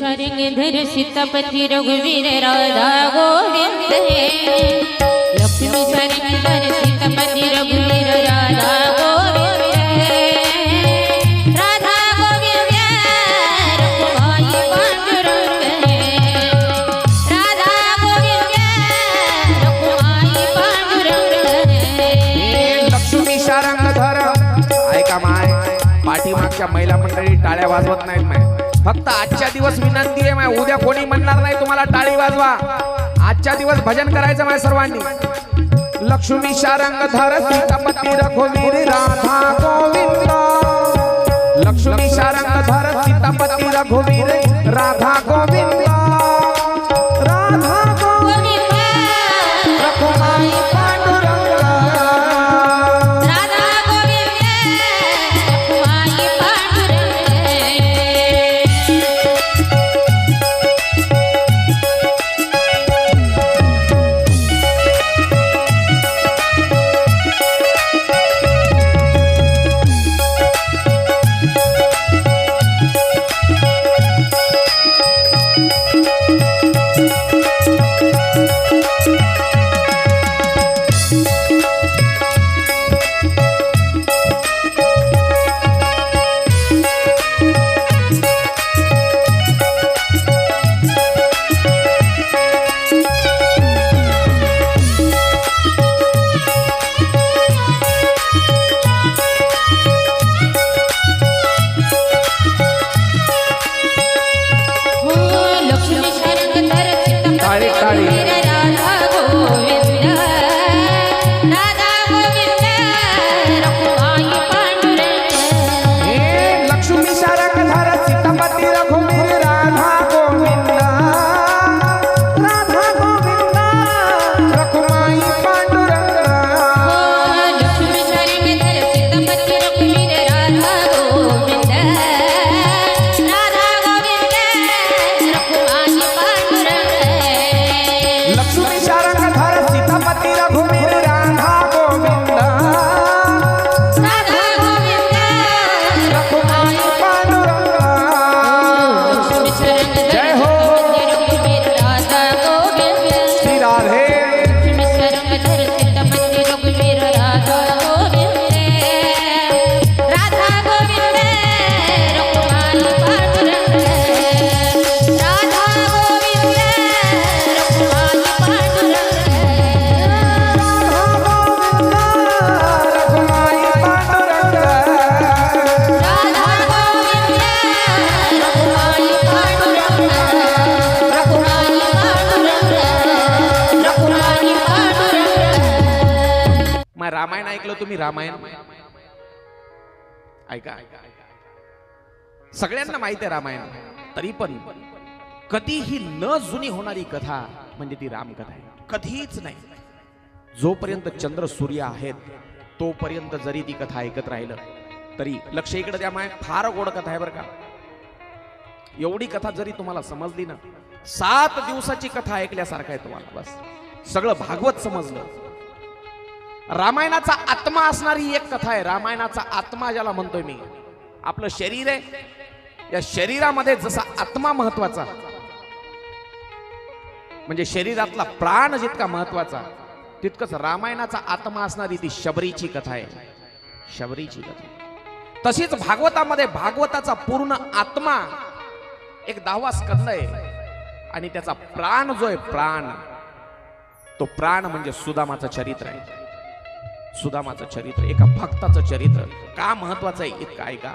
शारंगधर सीतापति रघुवीर राधा गोविंद लक्ष्मी शारंगधर सीतापति रघुवीर राधा गोविंद राधा गोविंद रघुमाई पांडुरंग राधा गोविंद रघुमाई पांडुरंग लक्ष्मी शारंगधर ऐका माय पाठीमागच्या महिला मंडळी टाळ्या वाजवत नाहीत माय फक्त आजच्या दिवस विनंती आहे माय उद्या कोणी म्हणणार नाही तुम्हाला टाळी वाजवा आजच्या दिवस भजन करायचं माय सर्वांनी लक्ष्मी शारंगधर सीतापती रघुवीर राधा गोविंद लक्ष्मी शारंगधर सीतापती रघुवीर राधा गोविंद राधा गोविंद रघुमाई पांडुरंग राधा गोविंद रघुमाई पांडुरंग रामायण ऐकलं तुम्ही रामायण ऐका सगळ्यांना माहिती आहे रामायण तरी पण कधीही न जुनी होणारी कथा म्हणजे ती रामकथा आहे कधीच नाही जोपर्यंत चंद्र सूर्य आहेत तोपर्यंत जरी ती कथा ऐकत राहिलं तरी लक्ष इकडे द्या माय फार गोड कथा आहे बरं का एवढी कथा जरी तुम्हाला समजली ना 7 दिवसाची कथा ऐकल्यासारखं आहे तुम्हाला बस सगळं भागवत समजलं रामायणाचा आत्मा असणारी एक कथा आहे रामायणाचा आत्मा ज्याला म्हणतोय मी आपलं शरीर आहे या शरीरामध्ये जसा आत्मा महत्वाचा म्हणजे शरीरातला प्राण जितका महत्वाचा तितकंच रामायणाचा आत्मा असणारी ती शबरीची कथा आहे शबरीची कथा तशीच भागवतामध्ये भागवताचा पूर्ण आत्मा एक 10वा स्कंद आहे आणि त्याचा प्राण जो आहे प्राण तो प्राण म्हणजे सुदामाचं चरित्र आहे सुदामाचं चरित्र एका भक्ताचं चरित्र का महत्वाचं आहे इतकं ऐका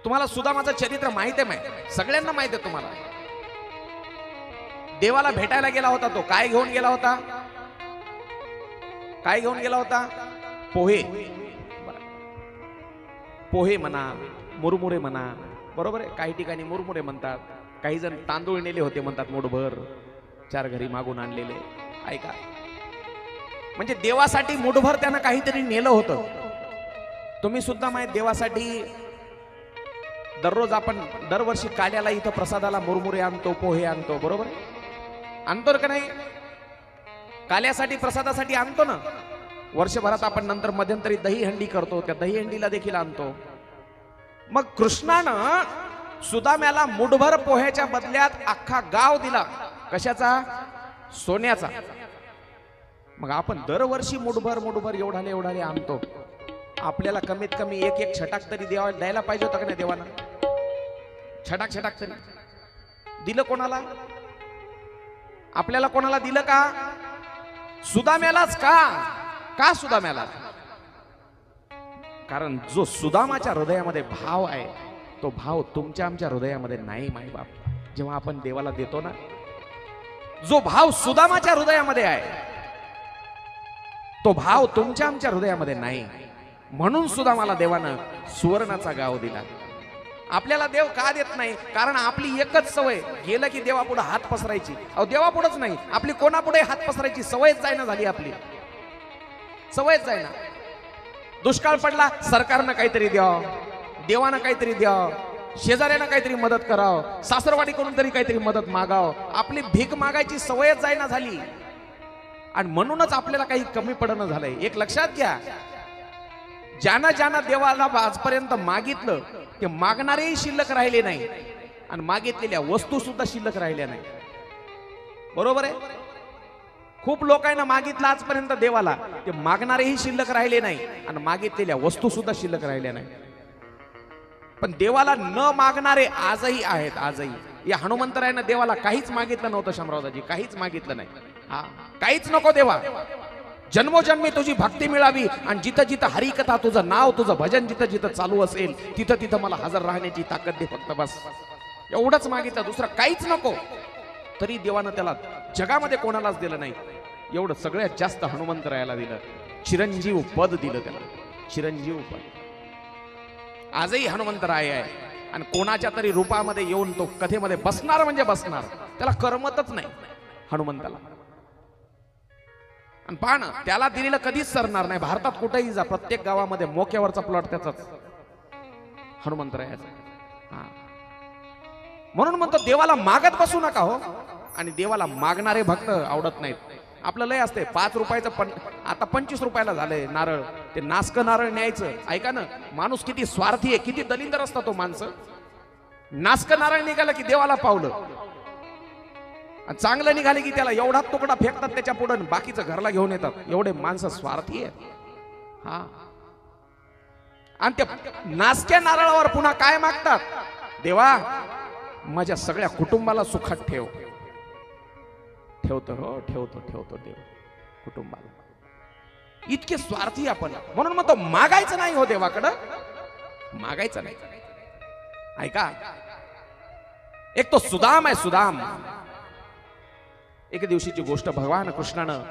तुम्हाला सुदामाचं चरित्र माहित आहे सगळ्यांना माहित आहे तुम्हाला देवाला भेटायला गेला होता तो काय घेऊन गेला होता काय घेऊन गेला होता पोहे पोहे म्हणा मुरमुरे म्हणा बरोबर आहे काही ठिकाणी मुरमुरे म्हणतात काही जण तांदूळ नेले होते म्हणतात मुठभर 4 घरी मागून आणलेले ऐका म्हणजे देवासाठी मुठभर त्यानं काहीतरी नेलं होतं तुम्ही सुद्धा माहित देवासाठी दररोज आपण दरवर्षी काल्याला इथं प्रसादाला मुरमुरे आणतो पोहे आणतो बरोबर आणतो का नाही काल्यासाठी प्रसादासाठी आणतो ना वर्षभरात आपण नंतर मध्यंतरी दहीहंडी करतो त्या दहीहंडीला देखील आणतो मग कृष्णानं सुदाम्याला मुठभर पोह्याच्या बदल्यात अख्खा गाव दिला. कशाचा? सोन्याचा. मग आपण दरवर्षी मुठभर एवढाले आणतो. आपल्याला कमीत कमी एक छटाक तरी द्यायला पाहिजे होतं का नाही देवानं? छटाक तरी दिलं कोणाला? आपल्याला कोणाला दिलं का? सुदाम्यालाच का? का सुदाम्याला? कारण जो सुदामाच्या हृदयामध्ये भाव आहे तो भाव तुमच्या आमच्या हृदयामध्ये नाही. मायबाप, जेव्हा आपण देवाला देतो ना, जो भाव सुदामाच्या हृदयामध्ये आहे तो भाव तुमच्या आमच्या हृदयामध्ये नाही. म्हणून सुदामाला देवानं सुवर्णाचा गाव दिला. आपल्याला देव का देत नाही? कारण आपली एकच सवय, गेलं की देवापुढे हात पसरायची. अहो देवापुढेच नाही, आपली कोणापुढे हात पसरायची सवयच जायना झाली. आपली सवयच जायना. दुष्काळ पडला, सरकारनं काहीतरी द्यावं, देवानं काहीतरी द्यावं, शेजाऱ्यानं काहीतरी मदत करावं, सासरवाडीकडून तरी काहीतरी मदत मागावं. आपली भीक मागायची सवयच जायना झाली. आणि म्हणूनच आपल्याला काही कमी पडणं झालंय. एक लक्षात घ्या, ज्यानं देवाला आजपर्यंत मागितलं ते मागणारेही शिल्लक राहिले नाही आणि मागितलेल्या वस्तू सुद्धा शिल्लक राहिल्या नाही. बरोबर आहे? खूप लोकांना मागितलं आजपर्यंत देवाला, ते मागणारेही शिल्लक राहिले नाही आणि मागितलेल्या वस्तू सुद्धा शिल्लक राहिल्या नाही. पण देवाला न मागणारे आजही आहेत. आजही या हनुमंतरायानं देवाला काहीच मागितलं नव्हतं. शामरावदाजी काहीच मागितलं नाही. हा, काहीच नको देवा, जन्मोजन्मी तुझी भक्ती मिळावी आणि जिथं जिथं हरिकथा, तुझं नाव, तुझं भजन जिथं जिथं चालू असेल तिथं तिथं मला हजर राहण्याची ताकद दे फक्त. बस एवढंच मागितलं, दुसरं काहीच नको. तरी देवानं त्याला जगामध्ये कोणालाच दिलं नाही. एवढं सगळ्यात जास्त हनुमंतरायाला दिलं. चिरंजीव पद दिलं त्याला, चिरंजीव पद. आजही हनुमंतराय आहे आणि कोणाच्या तरी रूपामध्ये येऊन तो कथेमध्ये बसणार म्हणजे बसणार. त्याला करमतच नाही हनुमंताला. आणि पहा ना, त्याला दिलेलं कधीच सरणार नाही. भारतात कुठेही जा, प्रत्येक गावामध्ये मोक्यावरचा प्लॉट त्याचाच, हनुमंतरायाचा. हा, म्हणून म्हणतो देवाला मागत बसू नका हो. आणि देवाला मागणारे भक्त आवडत नाहीत. आपलं लय असते 5 रुपयाचं आता 25 रुपयाला झालंय नारळ. ते नासक नारळ न्यायचं. ऐका ना, माणूस किती स्वार्थी आहे, किती दलिंदर असतात तो माणसं. नासक नारळ निघालं की देवाला पावलं, चांगलं निघाले की त्याला एवढा तुकडा फेकतात त्याच्या पुढे, बाकीचं घरला घेऊन येतात. एवढे माणसं स्वार्थी आहेत. हा, आणि त्या नासक्या नारळावर पुन्हा काय मागतात? देवा माझ्या सगळ्या कुटुंबाला सुखात ठेव. ठेवतो हो, ठेवतो देव कुटुंबाला. इतके स्वार्थी आपण. म्हणून मग तो मागायचं नाही हो देवाकडं, मागायचं नाही. ऐका, एक तो सुदाम आहे, सुदाम. एक दिवशीची गोष्ट, भगवान कृष्णानं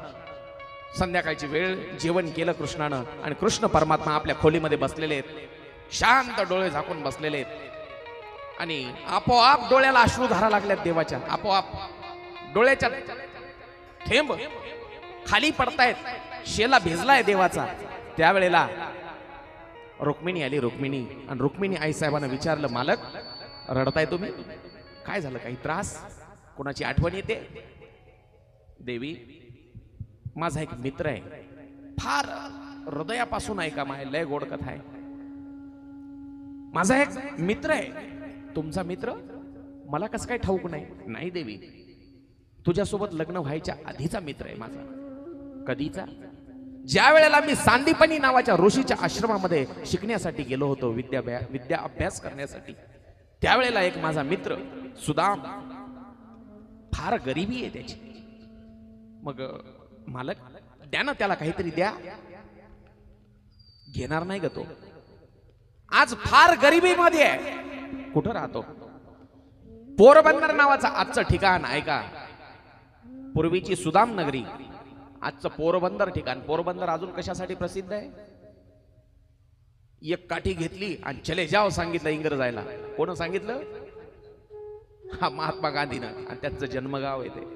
संध्याकाळची वेळ जेवण केलं कृष्णानं, आणि कृष्ण परमात्मा आपल्या खोलीमध्ये बसलेले आहेत, शांत डोळे झाकून बसलेले आहेत. आणि आपोआप डोळ्याला अश्रू धारा लागल्यात देवाच्या. आपोआप डोळ्याच्या थेंब खाली पडतायत. शेला भिजलाय देवाचा. त्यावेळेला रुक्मिणी आली. रुक्मिणी, आणि रुक्मिणी आई साहेबांना विचारलं, मालक रडताय तुम्ही? काय झालं? काही त्रास? कोणाची आठवण येते? देवी, माझा एक मित्र आहे, फार हृदयापासून ऐका, माझ्या लय गोड कथा आहे. माझा एक मित्र आहे. तुमचा मित्र? मला कसं काय ठाऊक नाही? नाही देवी, तुझ्यासोबत लग्न व्हायच्या आधीचा मित्र आहे माझा. कधीचा? ज्या वेळेला मी सांदीपनी नावाच्या ऋषीच्या आश्रमामध्ये शिकण्यासाठी गेलो होतो, विद्या अभ्यास करण्यासाठी, त्यावेळेला एक माझा मित्र सुदाम, फार गरिबी आहे त्याची. मग मालक द्या ना त्याला काहीतरी द्या. घेणार नाही ग तो, आज फार गरिबीमध्ये आहे. कुठं राहतो? पोरबंदर नावाचं आजचं ठिकाण. ऐका, पूर्वीची सुदाम नगरी, आजचं पोरबंदर ठिकाण. पोरबंदर अजून कशासाठी प्रसिद्ध आहे? एक काठी घेतली आणि चले जाव सांगितलं इंग्रजायला. कोण सांगितलं? हा, महात्मा गांधीनं. आणि त्याचं जन्मगाव आहे ते.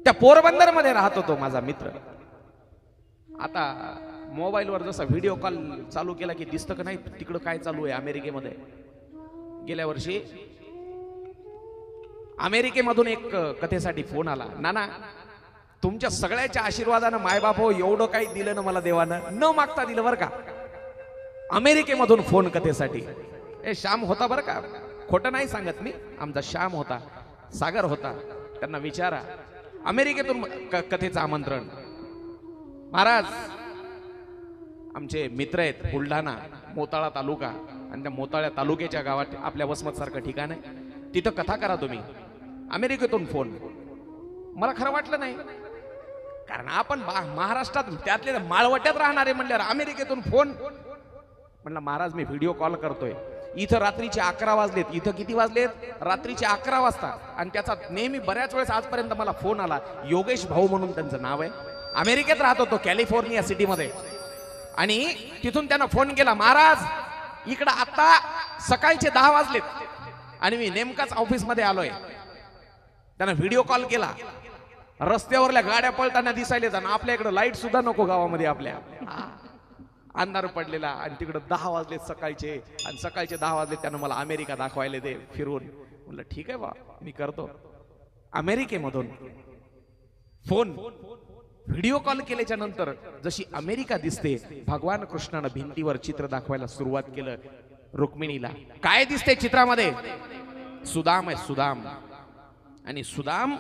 त्या पोरबंदर मध्ये राहतो तो माझा मित्र. आता मोबाईलवर जसा व्हिडिओ कॉल चालू केला की दिसतं का नाही तिकडं काय चालू आहे अमेरिकेमध्ये. गेल्या वर्षी अमेरिकेमधून एक कथेसाठी फोन आला. नाना, तुमच्या सगळ्याच्या आशीर्वादानं मायबाप हो एवढं काही दिलं ना मला देवानं, न मागता दिलं बरं का. अमेरिकेमधून फोन कथेसाठी. ए श्याम होता बरं का, खोटं नाही सांगत मी, आमचा श्याम होता, सागर होता. त्यांना विचारा, अमेरिकेतून कथेचं आमंत्रण. महाराज आमचे मित्र आहेत, बुलढाणा मोताळा तालुका, आणि त्या मोताळा तालुक्याच्या गावात आपल्या वसमत सारखं ठिकाण आहे, तिथं कथा करा तुम्ही. अमेरिकेतून फोन. मला खरं वाटलं नाही, कारण आपण महाराष्ट्रात त्यातले माळवट्यात राहणारे म्हणल्यावर अमेरिकेतून फोन. म्हणलं महाराज मी व्हिडिओ कॉल करतोय, इथं रात्रीचे 11 वाजलेत, इथं किती वाजलेत, रात्रीचे 11 वाजता. आणि त्याचा नेहमी बऱ्याच वेळेस आजपर्यंत मला फोन आला. योगेश भाऊ म्हणून त्यांचं नाव आहे, अमेरिकेत राहत होतो, कॅलिफोर्निया सिटीमध्ये. आणि तिथून त्यांना फोन केला, महाराज इकडं आता सकाळचे 10 वाजलेत आणि मी नेमकाच ऑफिसमध्ये आलोय. त्यांना व्हिडिओ कॉल केला, रस्त्यावरल्या गाड्या पळताना दिसायलेत आणि आपल्या इकडं लाईट सुद्धा नको गावामध्ये, आपल्या अंधार पडलेला. आणि तिकडं 10 वाजलेत सकाळचे, आणि सकाळचे 10 वाजले. त्यानं मला अमेरिका दाखवायला दे फिरून. म्हणलं ठीक आहे बा, मी करतो. अमेरिकेमधून फोन व्हिडिओ कॉल केल्याच्या नंतर जशी अमेरिका दिसते, भगवान कृष्णानं भिंतीवर चित्र दाखवायला सुरुवात केलं रुक्मिणीला. काय दिसते चित्रामध्ये? सुदाम आहे, सुदाम. आणि सुदाम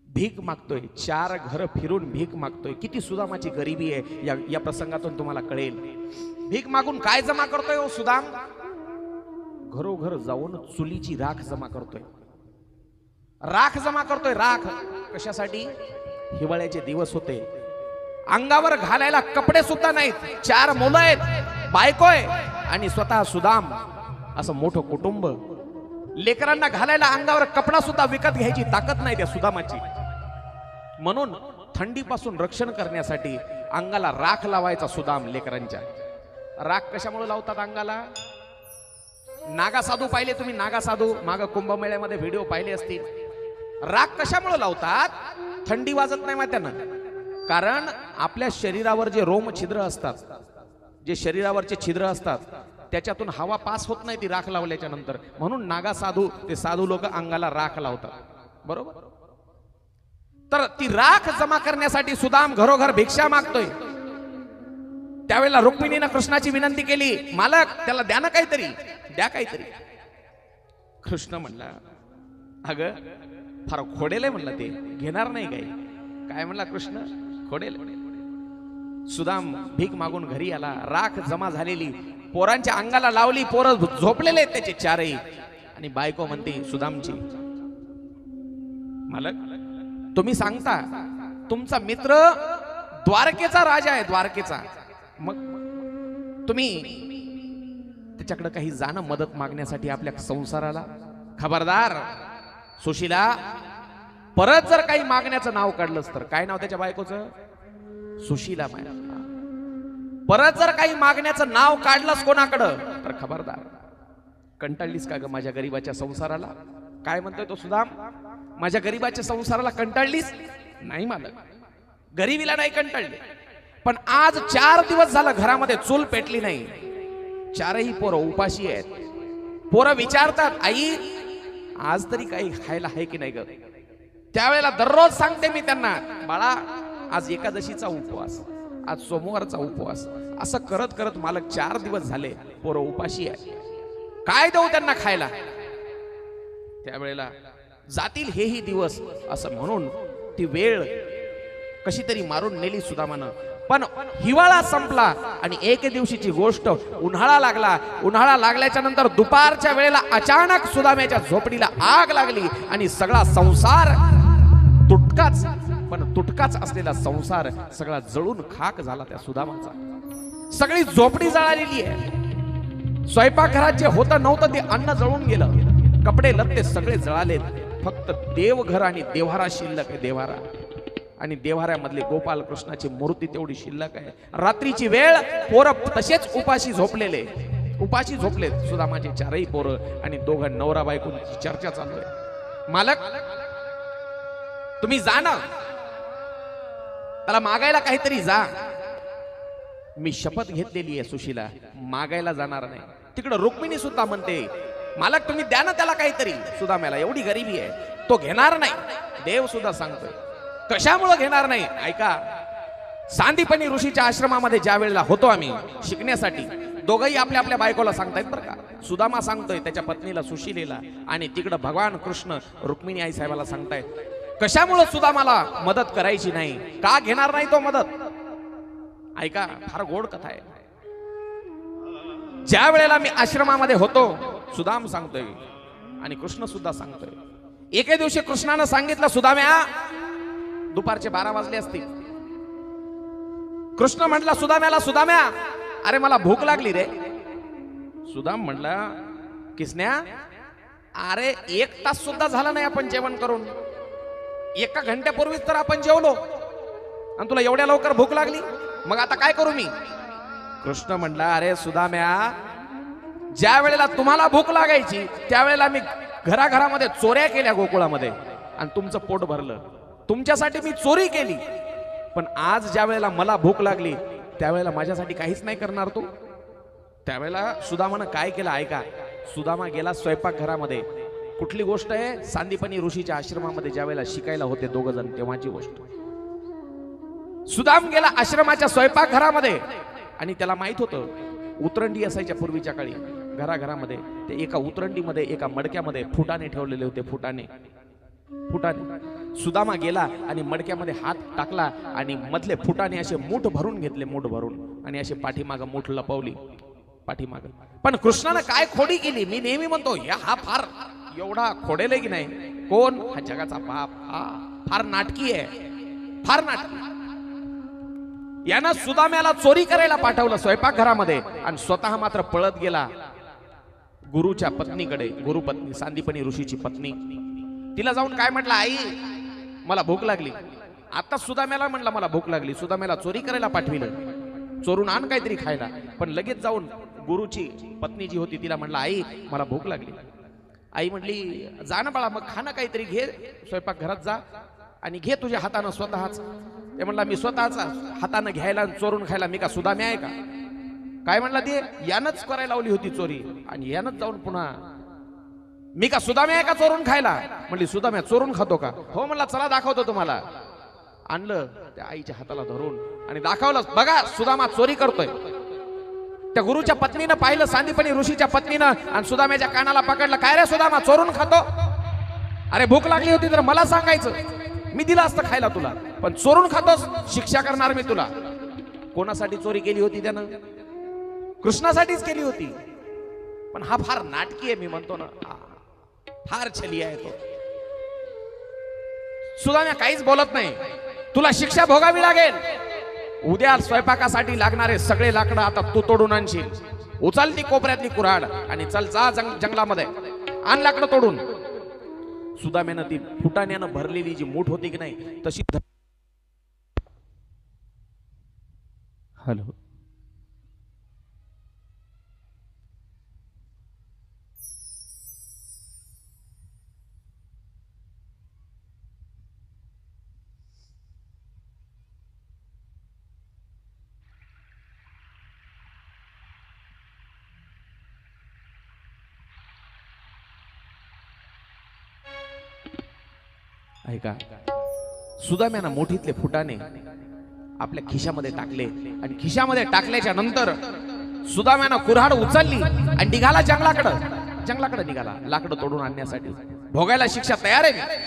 भीक मागतोय, 4 घर फिरून भीक मागतोय. किती सुदामाची गरिबी आहे या प्रसंगातून तुम्हाला कळेल. भीक मागून काय जमा करतोय हो सुदाम? घरोघर जाऊन चुलीची राख जमा करतोय. राख जमा करतोय. राख कशासाठी? हिवाळ्याचे दिवस होते, अंगावर घालायला कपडे सुद्धा नाहीत, 4 मुलं आहेत, बायको आहे, आणि स्वतः सुदाम. असं मोठं कुटुंब. लेकरांना घालायला अंगावर कपडा सुद्धा विकत घ्यायची ताकद नाही त्या सुदामाची. म्हणून थंडीपासून रक्षण करण्यासाठी अंगाला राख लावायचा सुदाम लेकरांच्या. राख कशामुळे लावतात अंगाला? नागा साधू पाहिले तुम्ही? नागा साधू माग कुंभमेळ्यामध्ये व्हिडिओ पाहिले असतील. राख कशामुळे लावतात? थंडी वाजत नाही माहित्यानं. कारण आपल्या शरीरावर जे रोम छिद्र असतात, जे शरीरावरचे छिद्र असतात, त्याच्यातून हवा पास होत नाही ती राख लावल्याच्या नंतर. म्हणून नागा साधू, ते साधू लोक अंगाला राख लावतात. बरोबर? तर ती राख जमा करण्यासाठी सुदाम घरोघर भिक्षा मागतोय. त्यावेळेला रुक्मिणीनं कृष्णाची विनंती केली, मालक त्याला द्या ना काहीतरी, द्या काहीतरी. कृष्ण म्हणला, अगं फार खोडेल आहे म्हणलं, ते घेणार नाही काही. काय म्हणला कृष्ण? खोडेल. सुदाम भीक मागून घरी आला, राख जमा झालेली पोरांच्या अंगाला लावली. पोरं झोपलेले आहेत त्याचे 4ही. आणि बायको म्हणते सुदामची, मालक तुम्ही सांगता तुमचा मित्र द्वारकेचा राजा आहे, द्वारकेचा, मग तुम्ही त्याच्याकडे काही जाणं मदत मागण्यासाठी आपल्या संसाराला? खबरदार सुशीला, परत जर काही मागण्याचं नाव काढलंस तर. काय नाव त्याच्या बायकोचं? सुशीला. परत जर काही मागण्याचं नाव काढलंस कोणाकडं तर खबरदार. कंटाळलीस का ग माझ्या गरीबाच्या संसाराला? काय म्हणतोय तो सुदाम? माझ्या गरीबाच्या संसाराला कंटाळलीस? नाही मालक, गरीबीला नाही कंटाळले, पण आज 4 दिवस झालं घरामध्ये चूल पेटली नाही. 4ही पोरं उपाशी आहेत. पोरं विचारतात, आई आज तरी काही खायला आहे की नाही ग? त्यावेळेला दररोज सांगते मी त्यांना, बाळा आज एकादशीचा उपवास, आज सोमवारचा उपवास. असं करत करत मालक 4 दिवस झाले पोरं उपाशी आहे, काय देऊ त्यांना खायला? त्यावेळेला जातील हेही दिवस असं म्हणून ती वेळ कशी तरी मारून नेली सुदामानं. पण हिवाळा संपला आणि एक दिवशीची गोष्ट, उन्हाळा लागला. उन्हाळा लागल्याच्या नंतर दुपारच्या वेळेला अचानक सुदाम्याच्या झोपडीला आग लागली आणि सगळा संसार तुटकाच, पण तुटकाच असलेला संसार सगळा जळून खाक झाला त्या सुदामाचा. सगळी झोपडी जळालेली आहे. स्वयंपाकघरात जे होतं नव्हतं ते अन्न जळून गेलं, कपडे लत्ते सगळे जळालेत. फक्त देवघर आणि देव्हारा शिल्लक आहे, देव्हारा. आणि देव्हाऱ्यामधले गोपाल कृष्णाची मूर्ती तेवढी शिल्लक आहे. रात्रीची वेळ, पोरं तसेच उपाशी झोपलेले, उपाशी झोपलेत सुदामाचे 4ही पोरं. आणि दोघं नवरा बायकोची चर्चा चालू आहे. मालक तुम्ही जा ना, त्याला मागायला काहीतरी जा. मी शपथ घेतलेली आहे सुशीला, मागायला जाणार नाही. तिकडं रुक्मिणी सुद्धा म्हणते, मालक तुम्ही द्या ना त्याला काहीतरी, सुदाम्याला एवढी गरिबी आहे. तो घेणार नाही. देव सुद्धा सांगतोय. कशामुळे घेणार नाही? ऐका, सांदीपनी ऋषीच्या आश्रमामध्ये ज्या वेळेला होतो आम्ही शिकण्यासाठी, दोघंही आपल्या आपल्या बायकोला सांगतायत बरं का. सुदामा सांगतोय त्याच्या पत्नीला सुशीलेला, आणि तिकडं भगवान कृष्ण रुक्मिणी आई साहेबाला सांगतायत कशामुळे सुदामाला मदत करायची नाही, का घेणार नाही तो मदत. ऐका, फार गोड कथा आहे. ज्या वेळेला मी आश्रमामध्ये होतो, सुदाम सांगतोय आणि कृष्ण सुद्धा सांगतोय, एके दिवशी कृष्णानं सांगितलं, सुदाम्या, दुपारचे 12 वाजले असतील. कृष्ण म्हटला सुदाम्याला, सुदाम्या, अरे मला भूक लागली रे. सुदाम म्हटला, किसन्या, अरे 1 तास सुद्धा झाला नाही आपण जेवण करून, 1 घंट्यापूर्वीच तर आपण जेवलो, आणि तुला एवढ्या लवकर भूक लागली, मग आता काय करू मी. कृष्ण म्हटला, अरे सुदाम्या, ज्या वेळेला तुम्हाला भूक लागायची त्यावेळेला मी घराघरामध्ये चोऱ्या केल्या गोकुळामध्ये, आणि तुमचं पोट भरलं, तुमच्यासाठी मी चोरी केली. पण आज ज्या वेळेला मला भूक लागली त्यावेळेला माझ्यासाठी काहीच नाही करणार तू. त्यावेळेला सुदामानं काय केलं ऐका. सुदामा गेला स्वयंपाकघरामध्ये. कुठली गोष्ट आहे, सांदीपनी ऋषीच्या आश्रमामध्ये ज्या वेळेला शिकायला होते 2 जण तेव्हाची गोष्ट. सुदाम गेला आश्रमाच्या स्वयंपाकघरामध्ये, आणि त्याला माहित होतं उतरंडी असायच्या पूर्वीच्या काळी घराघरामध्ये. ते एका उतरंडीमध्ये एका मडक्यामध्ये फुटाणे ठेवलेले होते. फुटाणे. सुदामा गेला आणि मडक्यामध्ये हात टाकला आणि मधले फुटाणे असे मूठ भरून घेतले, मूठ भरून, आणि असे पाठीमाग मूठ लपवली पाठीमाग. पण कृष्णानं काय खोडी केली. मी नेहमी म्हणतो हा फार एवढा खोडेल की नाही. कोण? हा जगाचा बाप. हा फार नाटकी आहे, फार नाटकी. यानं सुदाम्याला चोरी करायला पाठवलं स्वयंपाकघरामध्ये, आणि स्वतः मात्र पळत गेला गुरुच्या पत्नीकडे. गुरुपत्नी, सांदीपनी ऋषीची पत्नी. तिला जाऊन काय म्हटलं, आई मला भूक लागली. आता सुदाम्याला म्हटलं मला भूक लागली. सुदाम्याला चोरी करायला पाठविलं, चोरून आण काहीतरी खायला. पण लगेच जाऊन गुरुची पत्नी जी होती तिला म्हटलं, आई मला भूक लागली. आई म्हटली, जा ना बाळा, मग खाणं काहीतरी घे, स्वयंपाक घरात जा आणि घे तुझ्या हातानं स्वतःच. ते म्हणला, मी स्वतःच हातानं घ्यायला चोरून खायला मी का सुदाम्या आहे का. काय म्हणला, ते यानंच करायला लावली होती चोरी, आणि यानंच जाऊन पुन्हा मी का सुदाम्या आहे का चोरून खायला. म्हणली, सुदाम्या चोरून खातो का. हो म्हणला, चला दाखवतो तुम्हाला. आणलं त्या आईच्या हाताला धरून आणि दाखवलं, बघा सुदामा चोरी करतोय. त्या गुरुच्या पत्नीनं पाहिलं, सांदीपनी ऋषीच्या पत्नीनं, आणि सुदाम्याच्या कानाला पकडलं. काय रे सुदामा, चोरून खातो. अरे भूक लागली होती तर मला सांगायचं, मी दिलं असतं खायला तुला, पण चोरून खातोस, शिक्षा करणार मी तुला. कोणासाठी चोरी केली होती त्यानं? कृष्णासाठीच केली होती. पण हा फार नाटकी आहे, मी म्हणतो ना, फार छली आहे तो. सुदाम्या काहीच बोलत नाही. तुला शिक्षा भोगावी लागेल. उद्या स्वयंपाकासाठी लागणारे सगळे लाकडं आता तू तोडून आणशील. उचल ती कोपऱ्यातली कुऱ्हाड आणि चल जा जंगलामध्ये, आण लाकडं तोडून. सुदाम्यानं ती फुटाण्यानं भरलेली जी मूठ होती की नाही तशी. हॅलो, ऐका. सुदाम्यानं मोठीतले फुटाणे आपल्या खिशामध्ये टाकले, आणि खिशामध्ये टाकल्याच्या नंतर सुदाम्यानं कुऱ्हाड उचलली आणि निघाला जंगलाकडे निघाला लाकडं तोडून आणण्यासाठी. भोगायला शिक्षा तयार आहे.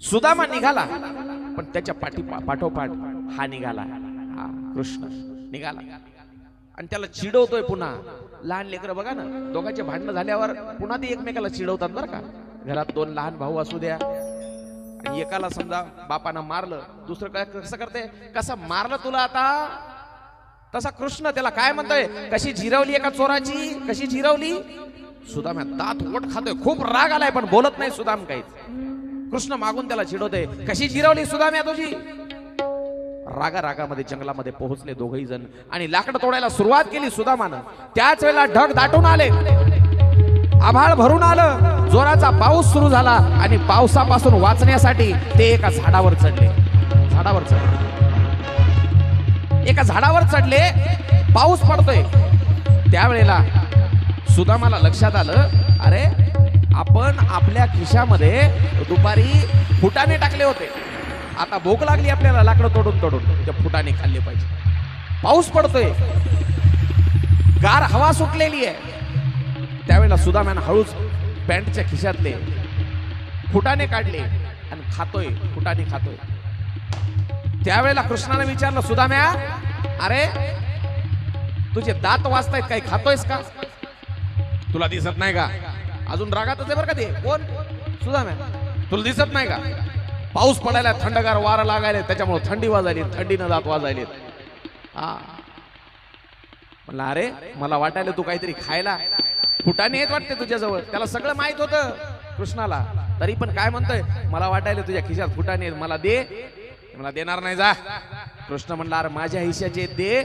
सुदामा निघाला, पण त्याच्या पाठोपाठ हा निघाला. हा कृष्ण निघाला आणि त्याला चिडवतोय पुन्हा. लहान लेकरं बघा ना, दोघांचे भांडणं झाल्यावर पुन्हा ते एकमेकाला चिडवतात बरं का. घरात 2 लहान भाऊ असू द्या, आणि एकाला समजा बापानं मारलं, दुसरं काय कसं करते, कसं मारलं तुला आता, तसा कृष्ण त्याला काय म्हणतोय, कशी जिरवली एका चोराची, कशी जिरवली. सुदाम्या दात ओठ खातोय, खूप राग आलाय पण बोलत नाही सुदाम काहीच. कृष्ण मागून त्याला चिडवतोय, कशी जिरवली सुदाम्या तुझी. रागामध्ये जंगलामध्ये पोहोचले दोघही जण आणि लाकडं तोडायला सुरुवात केली सुदामानं. त्याच वेळेला ढग दाटून आले, आभाळ भरून आलं, जोराचा पाऊस सुरू झाला, आणि पावसापासून वाचण्यासाठी ते एका झाडावर चढले. एका झाडावर चढले. पाऊस पडतोय. त्यावेळेला सुदामाला लक्षात आलं, अरे आपण आपल्या खिशामध्ये दुपारी फुटाणे टाकले होते, आता भूक लागली आपल्याला लाकडं तोडून ते फुटाणे खाल्ले पाहिजे. पाऊस पडतोय. गार हवा सुटलेली आहे. त्यावेळेला सुदाम्यानं हळूच पॅन्टच्या खिशातले फुटाणे काढले आणि खातोय, फुटाणे खातोय. त्यावेळेला कृष्णाने विचारलं, सुदाम्या अरे तुझे दात वाजतायत, काही खातोयस का? तुला दिसत नाही का? अजून रागातच आहे बरं का ते. कोण? सुदाम्या. तुला दिसत नाही का? पाऊस पडायला, थंडगार वारा लागायला, त्याच्यामुळे थंडी वाजायली, थंडीनं दात वाजायले. हा म्हणलं अरे मला वाटायला तू काहीतरी खायला फुटाणे येत वाटते तुझ्याजवळ. त्याला सगळं माहित होतं कृष्णाला, तरी पण काय म्हणतोय, मला वाटायला तुझ्या खिशात फुटाणे आहेत, मला दे. मला देणार नाही, जा. कृष्ण म्हणला अरे माझ्या हिश्श्याचे दे.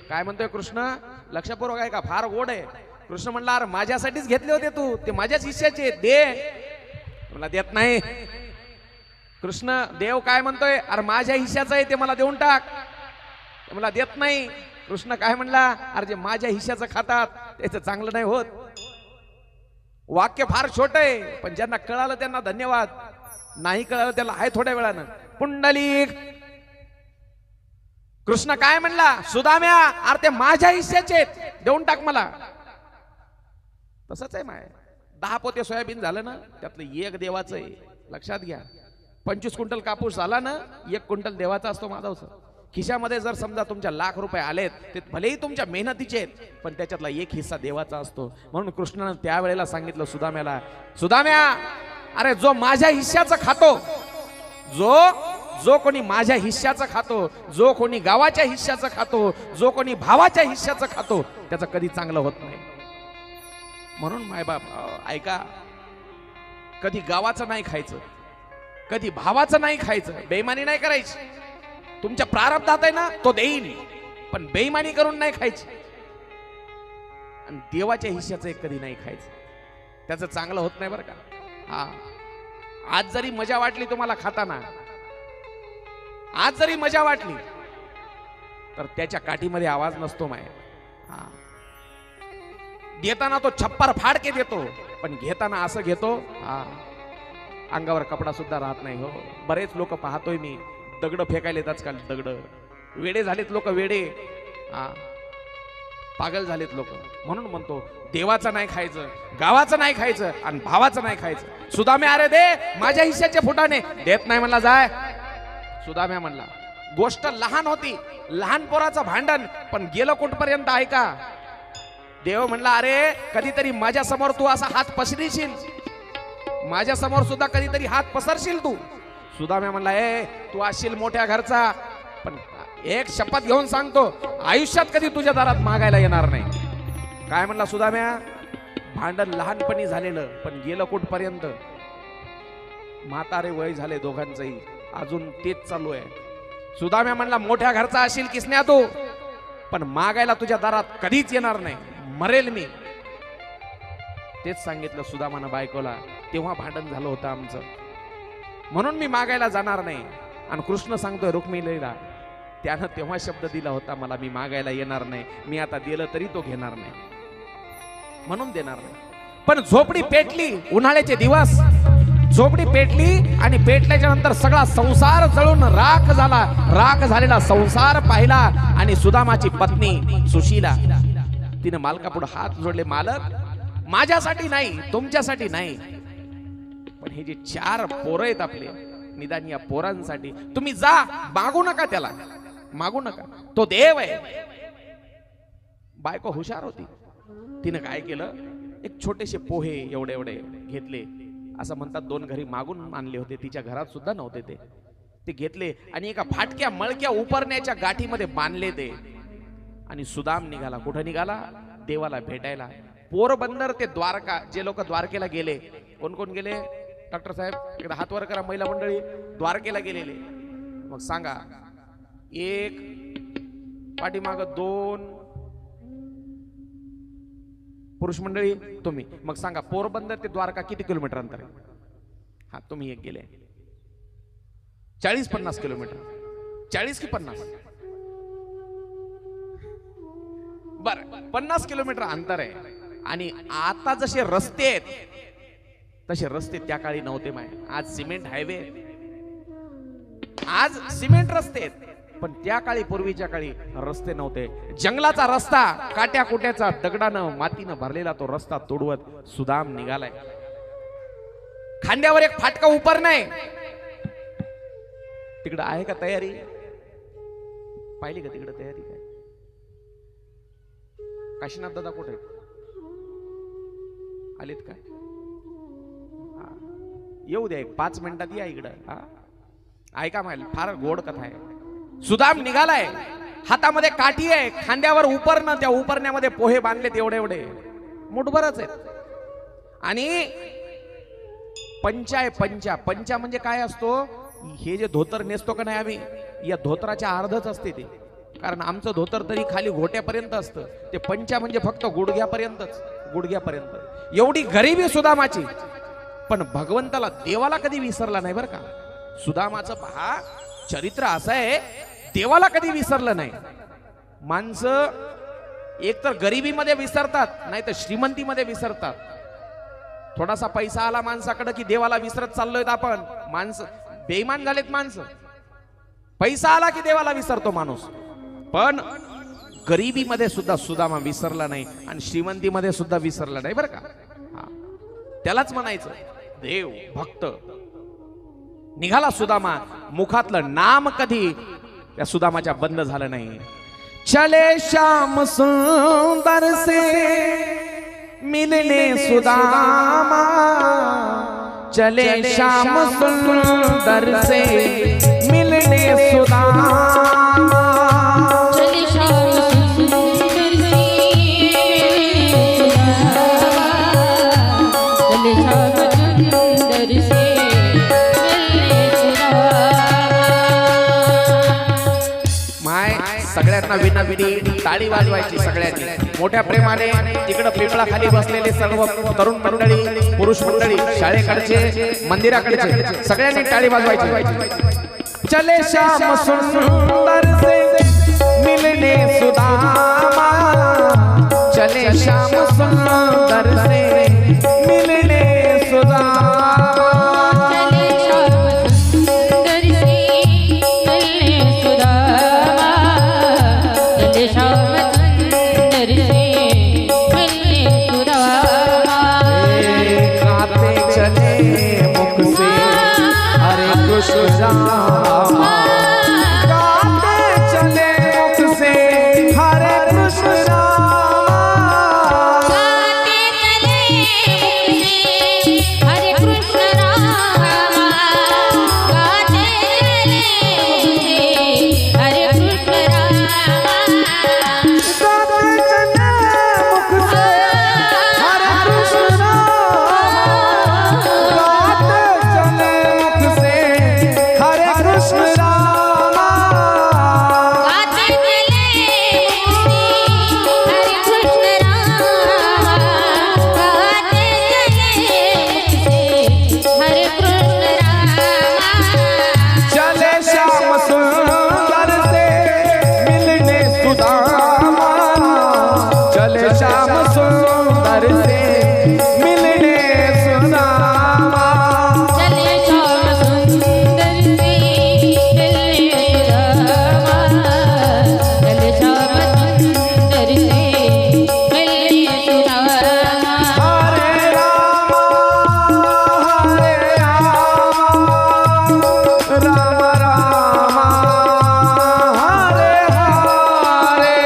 काय म्हणतोय कृष्ण? लक्षपूर्वक आहे का? फार गोड आहे. कृष्ण म्हणला अरे माझ्यासाठीच घेतले होते तू, ते माझ्याच हिश्श्याचे दे. मला देत नाही. कृष्ण देव काय म्हणतोय, अरे माझ्या हिश्श्याचं आहे ते मला देऊन टाक. मला देत नाही. कृष्ण काय म्हणला, अरे जे माझ्या हिश्श्याचं खातात त्याचं चांगलं नाही होत. वाक्य फार छोट आहे, पण ज्यांना कळालं त्यांना धन्यवाद, नाही कळालं त्याला आहे थोड्या वेळानं. पुंडलिक. कृष्ण काय म्हणला, सुदाम्या अरे ते माझ्या हिश्श्याचे देऊन टाक मला. तसंच आहे माय. 10 पोते सोयाबीन झालं ना, त्यातलं एक देवाचं आहे. लक्षात घ्या. 25 क्विंटल कापूस झाला ना, 1 क्विंटल देवाचा असतो माधवचा. खिशामध्ये जर समजा तुमच्या लाख रुपये आलेत, ते भलेही तुमच्या मेहनतीचे आहेत, पण त्याच्यातला एक हिस्सा देवाचा असतो. म्हणून कृष्णानं त्यावेळेला सांगितलं सुदाम्याला, सुदाम्या अरे जो माझ्या हिश्श्याचं खातो, जो कोणी माझ्या हिश्श्याचं खातो, जो कोणी गावाच्या हिश्श्याचं खातो, जो कोणी भावाच्या हिश्श्याचं खातो, त्याचं कधी चांगलं होत नाही. म्हणून मायबाप ऐका, कधी गावाचं नाही खायचं, कधी भावाचं नाही खायचं, बेईमानी नाही करायची. तुमच्या प्रारब्धात आहे ना तो देईन, पण बेईमानी करून नाही खायची. आणि देवाच्या हिश्श्याचं एक कधी नाही खायचं, त्याचं चांगलं होत नाही बरं का. हा आज जरी मजा वाटली तुम्हाला खाताना, आज जरी मजा वाटली, तर त्याच्या काठीमध्ये आवाज नसतो माय. हा देताना तो छप्पर फाडके देतो, पण घेताना असं घेतो, हा अंगावर कपडा सुद्धा राहत नाही. हो बरेच लोक पाहतोय मी, दगड फेकायला येतात आजकाल. दगड वेडे झालेत लोक, वेडे. हा पागल झालेत लोक. म्हणून म्हणतो देवाचं नाही खायचं, गावाचं नाही खायचं, आणि भावाचं नाही खायचं. सुदाम्या अरे दे माझ्या हिश्श्याचे फुटाणे. देत नाही म्हणला, जाय. सुदाम्या म्हणला. गोष्ट लहान होती, लहान पोराचं भांडण, पण गेलं कुठपर्यंत आहे का? देव म्हणला अरे कधीतरी माझ्या समोर तू असा हात पसरशील, माझ्या समोर सुद्धा कधीतरी हात पसरशील तू. सुदाम्या म्हणला ए तू असशील मोठ्या घरचा, पण एक शपथ घेऊन सांगतो, आयुष्यात कधी तुझ्या दारात मागायला येणार नाही. काय म्हणला सुदाम्या? भांडण लहानपणी झालेलं, पण गेलं कुठपर्यंत? म्हातारे वय झाले दोघांचंही, अजून तेच चालू आहे. सुदाम्या म्हणला मोठ्या घरचा असशील किसन्या तू, पण मागायला तुझ्या दारात कधीच येणार नाही, मरेल मी. तेच सांगितलं सुदामानं बायकोला. तेव्हा भांडण झालं होतं आमचं, म्हणून मी मागायला जाणार नाही. आणि कृष्ण सांगतोय रुक्मिणीला, त्यानं तेव्हा शब्द दिला होता मला, मी मागायला येणार नाही, मी आता दिलं तरी तो घेणार नाही, म्हणून देणार नाही. पण झोपडी पेटली, उन्हाळ्याचे दिवस, झोपडी पेटली, आणि पेटल्याच्या नंतर सगळा संसार जळून राख झाला. राख झालेला संसार पाहिला, आणि सुदामाची पत्नी सुशीला तिने मालकापुढे हात जोडले, मालक माझ्यासाठी नाही, तुमच्यासाठी नाही, पण हे जे 4 पोरं आहेत आपले, निदान या पोरांसाठी तुम्ही जा. मागू नका, त्याला मागू नका, तो देव आहे. बायको हुशार होती. तिने काय केलं, एक छोटेसे पोहे एवढे एवढे घेतले, असं म्हणतात 2 घरी मागून आणले होते, तिच्या घरात सुद्धा नव्हते ते घेतले, आणि एका फाटक्या मळक्या उपरण्याच्या गाठीमध्ये बांधले ते. आणि सुदाम निघाला. कुठं निघाला? देवाला भेटायला. पोरबंदर ते द्वारका, जे लोक द्वारकेला गेले, कोण कोण गेले? डॉक्टर साहेब एकदा हात वर करा. महिला मंडळी द्वारकेला गेलेले, मग सांगा. 1 पाठीमाग 2 पुरुष मंडळी, तुम्ही. मग सांगा पोरबंदर ते द्वारका किती किलोमीटर अंतर आहे? हा तुम्ही एक गेले. 40-50 किलोमीटर. 40 की 50? बर 50 किलोमीटर अंतर आहे. आणि आता जसे रस्ते आहेत तसे रस्ते त्या काळी नव्हते माय. आज सिमेंट हायवे, आज सिमेंट रस्ते आहेत. पण त्या काळी, पूर्वीच्या काळी रस्ते नव्हते. जंगलाचा रस्ता, काट्या कुट्याचा, दगडानं मातीनं भरलेला तो रस्ता तोडवत सुदाम निघालाय. खांद्यावर एक फाटका उपर नाही. तिकडं आहे का तयारी? पाहिली का तिकडं तयारी काय? काशीनाथ दादा कुठे आलेत काय? येऊ द्या, 5 मिनिटात या इकडं. ऐका माहिती, फार गोड कथा आहे. सुदाम निघालाय, हातामध्ये काठी आहे, खांद्यावर उपरणं, त्या उपरण्यामध्ये पोहे बांधलेत एवढे एवढे मुठभरच आहेत. आणि पंचा आहे. पंचा, पंचा म्हणजे काय असतो? हे जे धोतर नेसतो का नाही आम्ही, या धोतराच्या अर्धच असते ते. कारण आमचं धोतर तरी खाली घोट्यापर्यंत असतं, ते पंचा म्हणजे फक्त गुडघ्यापर्यंतच, गुडघ्यापर्यंत. एवढी गरिबी सुदामाची, पण भगवंताला, देवाला कधी विसरला नाही बरं का. सुदामाचं पहा चरित्र असं आहे, देवाला कधी विसरलं नाही. माणसं एक तर गरिबीमध्ये विसरतात, नाही तर श्रीमंतीमध्ये विसरतात. थोडासा पैसा आला माणसाकडे की देवाला विसरत चाललोय आपण. माणसं बेईमान झालेत माणसं. पैसा आला की देवाला विसरतो माणूस. पण गरिबीमध्ये सुद्धा सुदामा विसरला नाही आणि श्रीमंतीमध्ये सुद्धा विसरला नाही बरं का. त्यालाच म्हणायचं देव भक्त. निघाला सुदामा, मुखातलं नाम कधी त्या सुदामाच्या बंद झालं नाही. चले श्याम सुंदर से मिलने सुदामा, चले श्याम सुंदर से मिलने सुदामा, चले श्याम सुंदर से चले श्याम सुंदर से मिलने सुदामा. माय सगळ्यांना विनाविडी टाळी वाजवायची. सगळ्यांनी मोठ्या प्रेमाने तिकडं पिंपळा खाली बसलेले सर्व तरुण मंडळी, पुरुष मंडळी, शाळेकडचे, मंदिराकडचे, सगळ्यांनी टाळी वाजवायची. चले श्याम सुंदर से मिलने सुदामा, चले श्याम सुंदर से मिलने सुदामा, चले श्याम सुंदर से मिलने सुदामा, चले श्याम सुंदर से मिलने सुदामा. गाते चले मुख से हरे कृष्ण रामा, गाते चले मुख से हरे कृष्ण रामा, गाते चले मुख से हरे कृष्ण रामा, गाते चले मुख से हरे कृष्ण रामा, गाते चले मुख से हरे कृष्ण रामा, गाते चले मुख से हरे कृष्ण रामा, गाते चले मुख से हरे कृष्ण रामा, गाते चले मुख से हरे कृष्ण रामा. चले श्याम सुंदर से मिलने सुदामा, चले श्याम सुंदर से मिलने सुदामा, चले श्याम सुंदर से मिलने सुदामा, चले श्याम सुंदर से मिलने सुदामा. हरे रामा हरे रामा, राम रामा हरे हरे.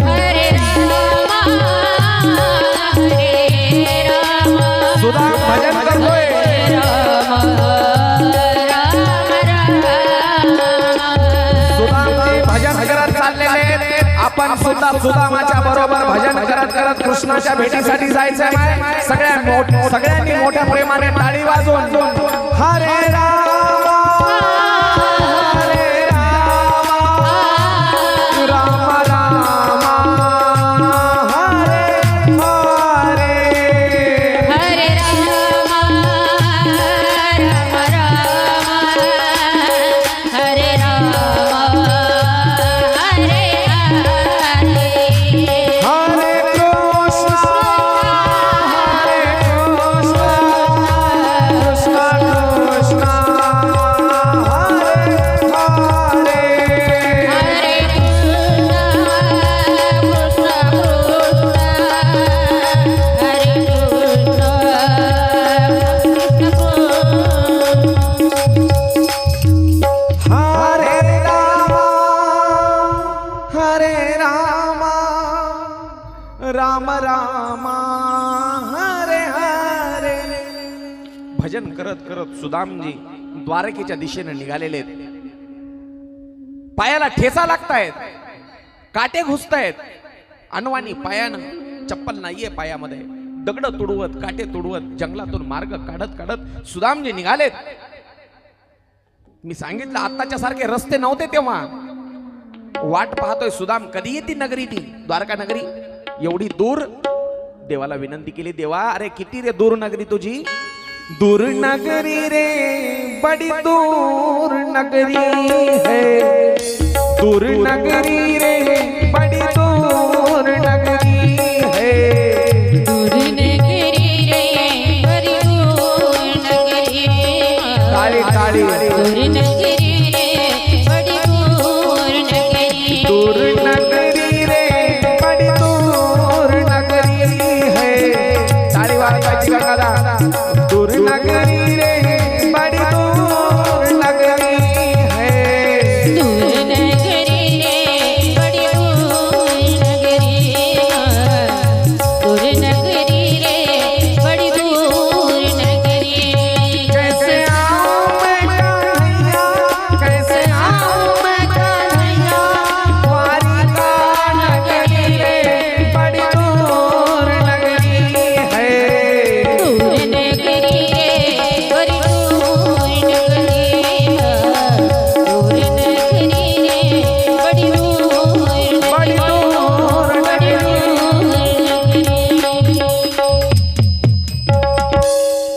हरे रामा हरे रामा, सुदाम भजन करतोय. राम सुदामाचे भजन करत चाललेले आपण सुद्धा सुदामाच्या बरोबर भजन करत करत कृष्णाच्या भेटीसाठी जायचंय. सगळ्यांनी मोठ्या प्रेमाने टाळी वाजवून हरे रामा हरे रामा, राम रामा हरे हरे. हरे रामा राम राम, हरे रामा हरे हरे, हरे कृष्ण कृष्ण कृष्ण करत करत सुदामजी द्वारकेच्या दिशेने निघालेले आहेत. पायाला ठेचा लागतायत, काटे घुसतायत, अनवाणी पायानं, चप्पल नाहीये पायामध्ये, दगड तुडवत काटे तुडवत जंगलातून मार्ग काढत काढत सुदामजी निघालेत. मी सांगितलं आत्ताच्या सारखे रस्ते नव्हते तेव्हा. वाट पाहतोय सुदाम, कधी येते नगरी ती द्वारका नगरी, एवढी दूर. देवाला विनंती केली, देवा अरे किती रे दूर नगरी तुझी. दूर नगरी रे बड़ी दूर नगरी है, दूर नगरी रे बड़ी दूर नगरी है. दूर नगरी रे बड़ी दूर नगरी है. ताली ताली. दूर नगरी रे बड़ी दूर नगरी. दूर नगरी रे बड़ी दूर नगरी है. ताली वाजवायची गंगादा. दूर नगरी रे बड़ी दूर नगरी है. दूर नगरी रे बड़ी दूर नगरी है. दूर नगरी रे बड़ी दूर नगरी. कैसे आऊं मैं कन्हैया, कैसे आऊं मैं कन्हैया, द्वारिका नगरी रे बड़ी दूर नगरी है. दूर नगरी रे बड़ी दूर नगरी है. दूर नगरी रे बड़ी दूर बड़ी दूर बड़ी दूर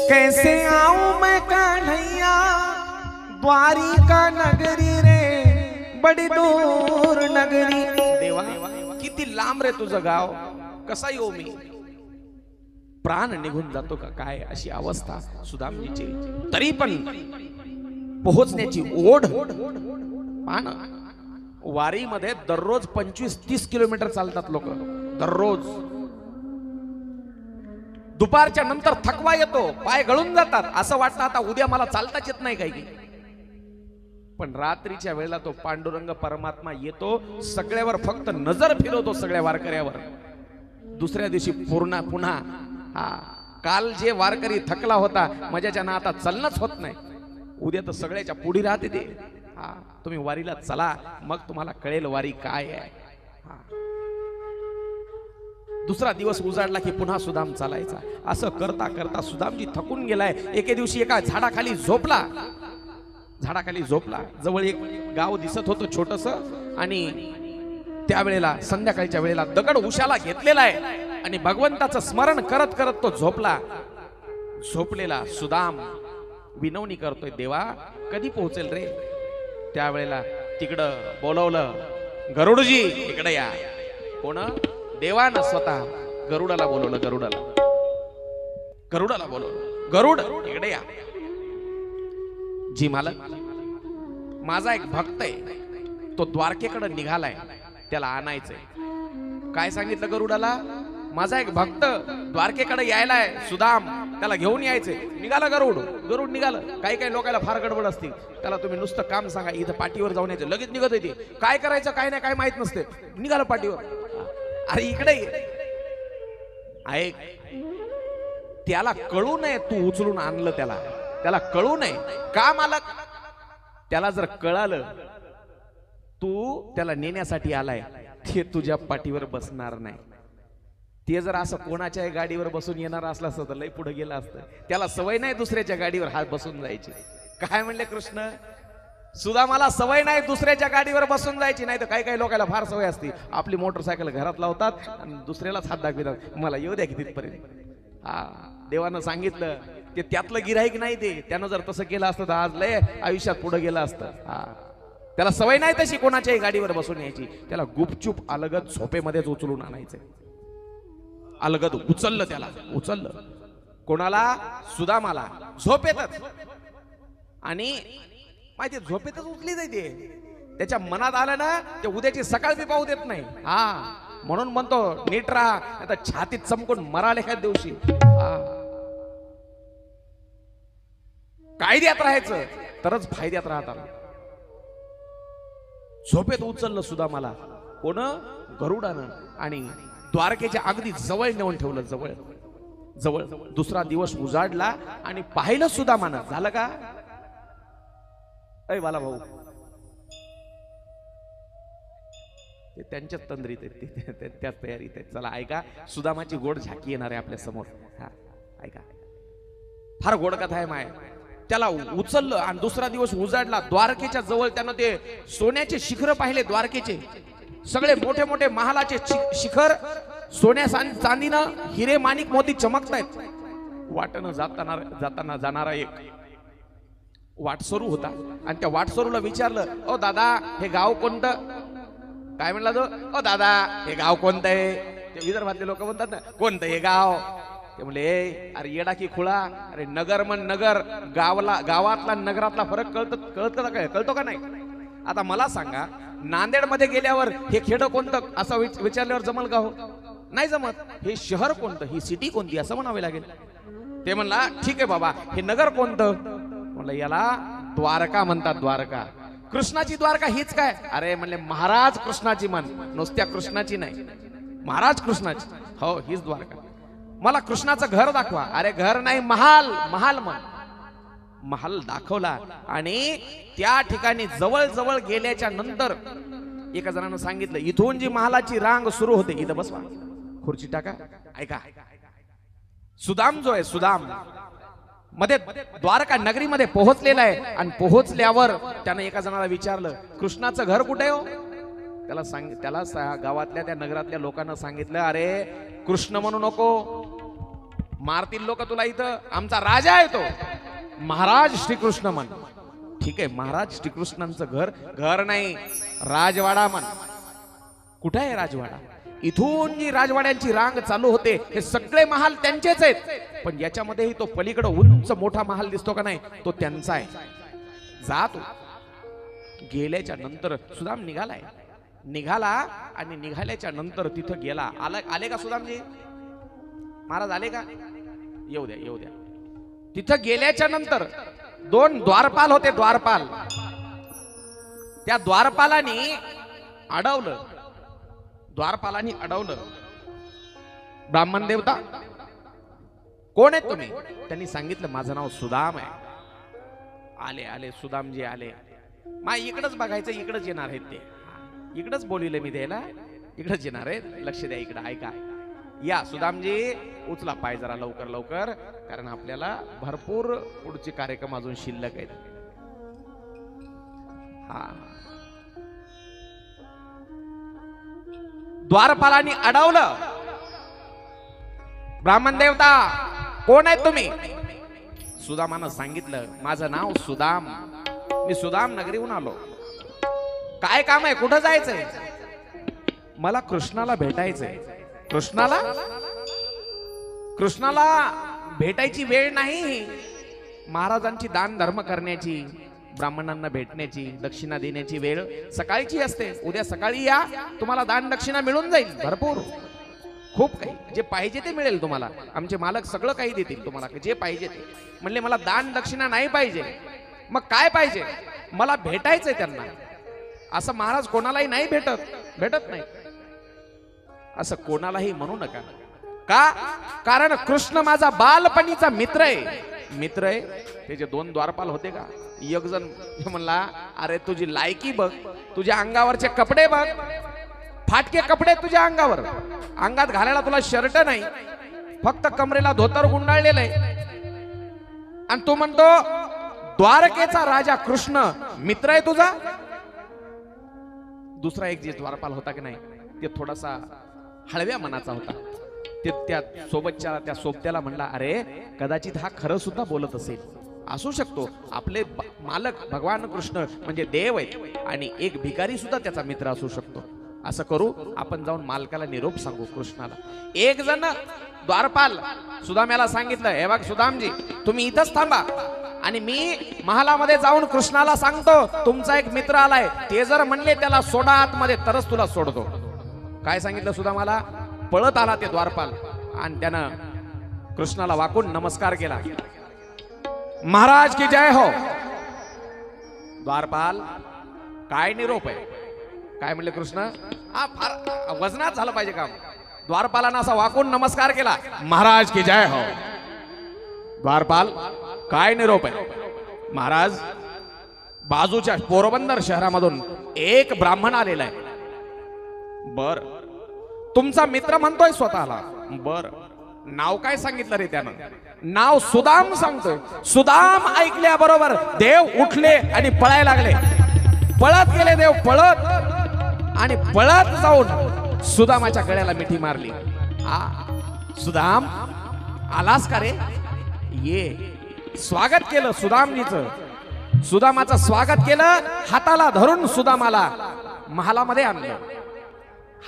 कैसे आऊं मैं कन्हैया, द्वारिका नगरी रे बड़ी दूर नगरी. देवा किती लांब रे तुझं गाव, कसा येऊ मी. प्राण निघून जातो का काय अशी अवस्था सुदामजीची. तरी पण पोहोचण्याची ओढ. पान वारीमध्ये दररोज 25-30 किलोमीटर चालतात लोक दररोज. दुपारच्या नंतर थकवा येतो, पाय गळून जातात, असं वाटतं आता उद्या मला चालताच येत नाही काही. पण रात्रीच्या वेळेला तो पांडुरंग परमात्मा येतो, सगळ्यावर फक्त नजर फिरवतो, सगळ्या वारकऱ्यावर. दुसऱ्या दिवशी पुन्हा हा काल जे वारकरी थकला होता मजाच्या ना आता चलनच होत नाही, उद्या तर सगळ्याच्या पुढे राहते ते. हा तुम्ही वारीला चला, मग तुम्हाला कळेल वारी काय आहे. हा दुसरा दिवस उजाडला की पुन्हा सुदाम चालायचा. असं करता करता सुदामजी थकून गेलाय. एके दिवशी एका झाडाखाली झोपला. झाडाखाली झोपला. जवळ एक गाव दिसत होतं छोटस, आणि त्यावेळेला संध्याकाळच्या वेळेला दगड उशाला घेतलेला आहे आणि भगवंताचं स्मरण करत करत तो झोपला. झोपलेला सुदाम विनवणी करतोय, देवा कधी पोहोचेल रे. त्यावेळेला तिकडं बोलवलं, गरुडजी इकडे या. कोण? देवानं स्वतः गरुडाला बोलवलं. गरुडाला बोलवलं, गरुड इकडे या. जी मालक, माझा एक भक्त आहे, तो द्वारकेकडे निघालाय, त्याला आणायचंय. काय सांगितलं गरुडाला? माझा एक भक्त द्वारकेकडे यायलाय सुदाम, त्याला घेऊन यायचंय. निघाला गरुड निघालं. काही काही लोकांना फार गडबड असते, त्याला तुम्ही नुसतं काम सांगा, इथं पाठीवर जाऊन यायचं, लगेच निघत येते. काय करायचं काय नाही काय माहित नसते, निघालं पाठीवर. अरे इकडे ऐक, त्याला कळू नये तू उचलून आणलं, त्याला कळू नये. का मालक? त्याला जर कळालं तू त्याला नेण्यासाठी आलाय, ते तुझ्या पाठीवर बसणार नाही. ते जर असं कोणाच्या गाडीवर बसून येणार असलं असतं तर लय पुढे गेलं असतं. त्याला सवय नाही दुसऱ्याच्या गाडीवर हात बसून जायची. काय म्हणले कृष्ण? सुदामाला सवय नाही दुसऱ्याच्या गाडीवर बसून जायची. नाही तर काही काही लोकांना फार सवय असते, आपली मोटरसायकल घरात लावतात आणि दुसऱ्यालाच हात दाखवितात, मला येऊ द्या की तिथपर्यंत. हा देवानं सांगितलं ते त्यातलं गिराईक नाही ते. त्यानं जर तसं केलं असतं तर आज लय आयुष्यात पुढे गेलं असतं. हा त्याला सवय नाही तशी कोणाच्याही गाडीवर बसून यायची. त्याला गुपचूप अलगद झोपेमध्येच उचलून आणायचंय. अलगद उचललं, त्याला उचललं. कोणाला? सुदामाला. झोपेतच. आणि माहिती झोपेतच उचली जाते. त्याच्या मनात आलं ना ते उद्याची सकाळ बी पाहू देत नाही. हा म्हणून म्हणतो नीट राहा, आता छातीत चमकून मराले एखाद दिवशी. कायद्यात राहायचं तरच फायद्यात राहतात. झोपेत उचललं सुदामाला. कोण? गरुडानं. आणि द्वारकेच्या अगदी जवळ नेऊन ठेवलं. जवळ जवळ दुसरा दिवस उजाडला आणि पाहिलं सुदामानं. झालं का अय बाला भाऊ, ते त्यांच्याच तंद्रीत आहेत, त्याच तयारीत आहेत. चला ऐका, सुदामाची गोड झाकी येणार आहे आपल्या समोर. हा ऐका, फार गोड कथा आहे माय. त्याला उचललं आणि दुसरा दिवस उजाडला. द्वारकेच्या जवळ त्यानं ते सोन्याचे शिखर पाहिले. द्वारकेचे सगळे मोठे मोठे महालाचे शिखर सोन्या चांदीनं हिरे माणिक मोती चमकतायत. वाटनं जाताना जाणारा एक वाटसरू होता आणि त्या वाटसरूला विचारलं, ओ दादा हे गाव कोणतं? काय म्हणला तो? ओ दादा हे गाव कोणतं आहे? ते विदर्भातले लोक म्हणतात ना, कोणतं हे गाव? ते म्हणले, अरे येडा की खुळा, अरे नगर म्हण नगर. गावातला नगरातला फरक कळतो का नाही? आता मला सांगा, नांदेड मध्ये गेल्यावर हे खेड कोणतं असं विचारल्यावर जमल का? हो नाही जमत. हे शहर कोणतं, ही सिटी कोणती असं म्हणावे लागेल. ते म्हणला, ठीक आहे बाबा, हे नगर कोणतं? म्हणलं, याला द्वारका म्हणतात. द्वारका, कृष्णाची द्वारका हीच काय? अरे म्हणले, महाराज कृष्णाची म्हण, नुसत्या कृष्णाची नाही, महाराज कृष्णाची. हो हीच द्वारका. मला कृष्णाचं घर दाखवा. अरे घर नाही, महाल. महाल म्हण. महाल दाखवला आणि त्या ठिकाणी जवळ जवळ गेल्याच्या नंतर एका जणांना सांगितलं, इथून जी महालाची रांग सुरू होते, इथं बसवा, खुर्ची टाका. ऐका, सुदाम जो आहे, सुदाम मध्ये द्वारका नगरीमध्ये पोहोचलेला आहे आणि पोहोचल्यावर त्यानं एका जणाला विचारलं, कृष्णाचं घर कुठे हो? त्याला गावातल्या त्या नगरातल्या लोकांना सांगितलं, अरे कृष्ण म्हणू नको, मारतील लोक तुला. इथं आमचा राजा आहे तो, महाराज श्रीकृष्ण म्हण. ठीक आहे, महाराज श्रीकृष्णांचं घर नाही, राजवाडा म्हण. कुठे आहे राजवाडा? इथून जी राजवाड्यांची रांग चालू होते, हे सगळे महाल त्यांचेच आहेत, पण याच्यामध्येही तो पलीकडे उंच मोठा महाल दिसतो का नाही, तो त्यांचा आहे. जातो. गेल्याच्या नंतर सुदाम निघाला आणि निघाल्याच्या नंतर तिथं गेला. आले का सुदामजी? महाराज आले का? येऊ द्या. तिथं गेल्याच्या नंतर 2 द्वारपाल होते. द्वारपाल, त्या द्वारपालांनी अडवलं. ब्राह्मण देवता कोण आहेत तुम्ही? त्यांनी सांगितलं, माझं नाव सुदाम आहे. आले सुदामजी आले. मा इकडंच बघायचं, इकडंच येणार आहेत ते. इकडंच बोलिले मी द्यायला, इकडंच येणार आहेत. लक्ष द्या, इकडं ऐका. या सुदामजी, उचला पाय जरा लवकर, कारण आपल्याला भरपूर पुढचे कार्यक्रम अजून शिल्लक आहेत. हा, द्वारपालांनी अडवलं. ब्राह्मण देवता कोण आहेत तुम्ही? सुदामानं सांगितलं, माझं नाव सुदाम, मी सुदाम नगरीहून आलो. काय काम आहे? कुठं जायचंय? मला कृष्णाला भेटायचंय. कृष्णाला भेटायची वेळ नाही, महाराजांची दान धर्म करण्याची, ब्राह्मणांना भेटण्याची, दक्षिणा देण्याची वेळ सकाळची असते. उद्या सकाळी या, तुम्हाला दान दक्षिणा मिळून जाईल. भरपूर, खूप काही, जे पाहिजे ते मिळेल तुम्हाला. आमचे मालक सगळं काही देतील तुम्हाला, जे पाहिजे ते. म्हणले, मला दान दक्षिणा नाही पाहिजे. मग काय पाहिजे? मला भेटायचंय त्यांना. असं महाराज कोणालाही नाही भेटत नाही. असं कोणालाही म्हणू नका. का? कारण कृष्ण माझा बालपणीचा मित्र आहे. त्याचे 2 द्वारपाल होते का? एक जण म्हणला, अरे तुझी लायकी बघ, तुझ्या अंगावरचे कपडे बघ, फाटके कपडे तुझ्या अंगावर, अंगात घालायला तुला शर्ट नाही, फक्त कमरेला धोतर गुंडाळलेलं आहे, आणि तू म्हणतो द्वारकेचा राजा कृष्ण मित्र आहे तुझा. दुसरा एक जे द्वारपाल होता की नाही, ते थोडासा हळव्या मनाचा होता. ते त्या सोबतच्या त्या सोबत्याला म्हणला, अरे कदाचित हा खरं सुद्धा बोलत असेल, असू शकतो. आपले मालक भगवान कृष्ण म्हणजे देव आहेत आणि एक भिकारी सुद्धा त्याचा मित्र असू शकतो. असं करू, आपण जाऊन मालकाला निरोप सांगू कृष्णाला. एक जण द्वारपाल सुदाम्याला सांगितलं, हे बघ सुदामजी, तुम्ही इथंच थांबा आणि मी महालामध्ये जाऊन कृष्णाला सांगतो तुमचा एक मित्र आलाय. ते जर म्हणले त्याला सोडा आतमध्ये, तरच तुला सोडतो. काय सांगितलं सुदामाला? पळत आला ते द्वारपाल आणि त्यानं कृष्णाला वाकून नमस्कार केला. महाराज की जय हो. द्वारपाल, काय निरोप आहे? काय म्हणले कृष्ण? हा फार वजनात झालं पाहिजे काम. द्वारपालांना असा वाकून नमस्कार केला, महाराज की जय हो. द्वारपाल काय निरोप आहे? महाराज, बाजूच्या पोरबंदर शहरामधून एक ब्राह्मण आलेला आहे. बर, तुमचा मित्र म्हणतोय स्वतःला. बर, नाव काय सांगितलं रे त्यानं? नाव सुदाम सांगतोय. सुदाम ऐकल्याबरोबर देव उठले आणि पळायला लागले. पळत गेले देव, पळत, आणि पळत जाऊन सुदामाच्या गळ्याला मिठी मारली. सुदाम आलास का रे? ये. स्वागत केलं सुदामनीचं. सुदामाचं स्वागत केलं. हाताला धरून सुदामाला महालामध्ये आणलं.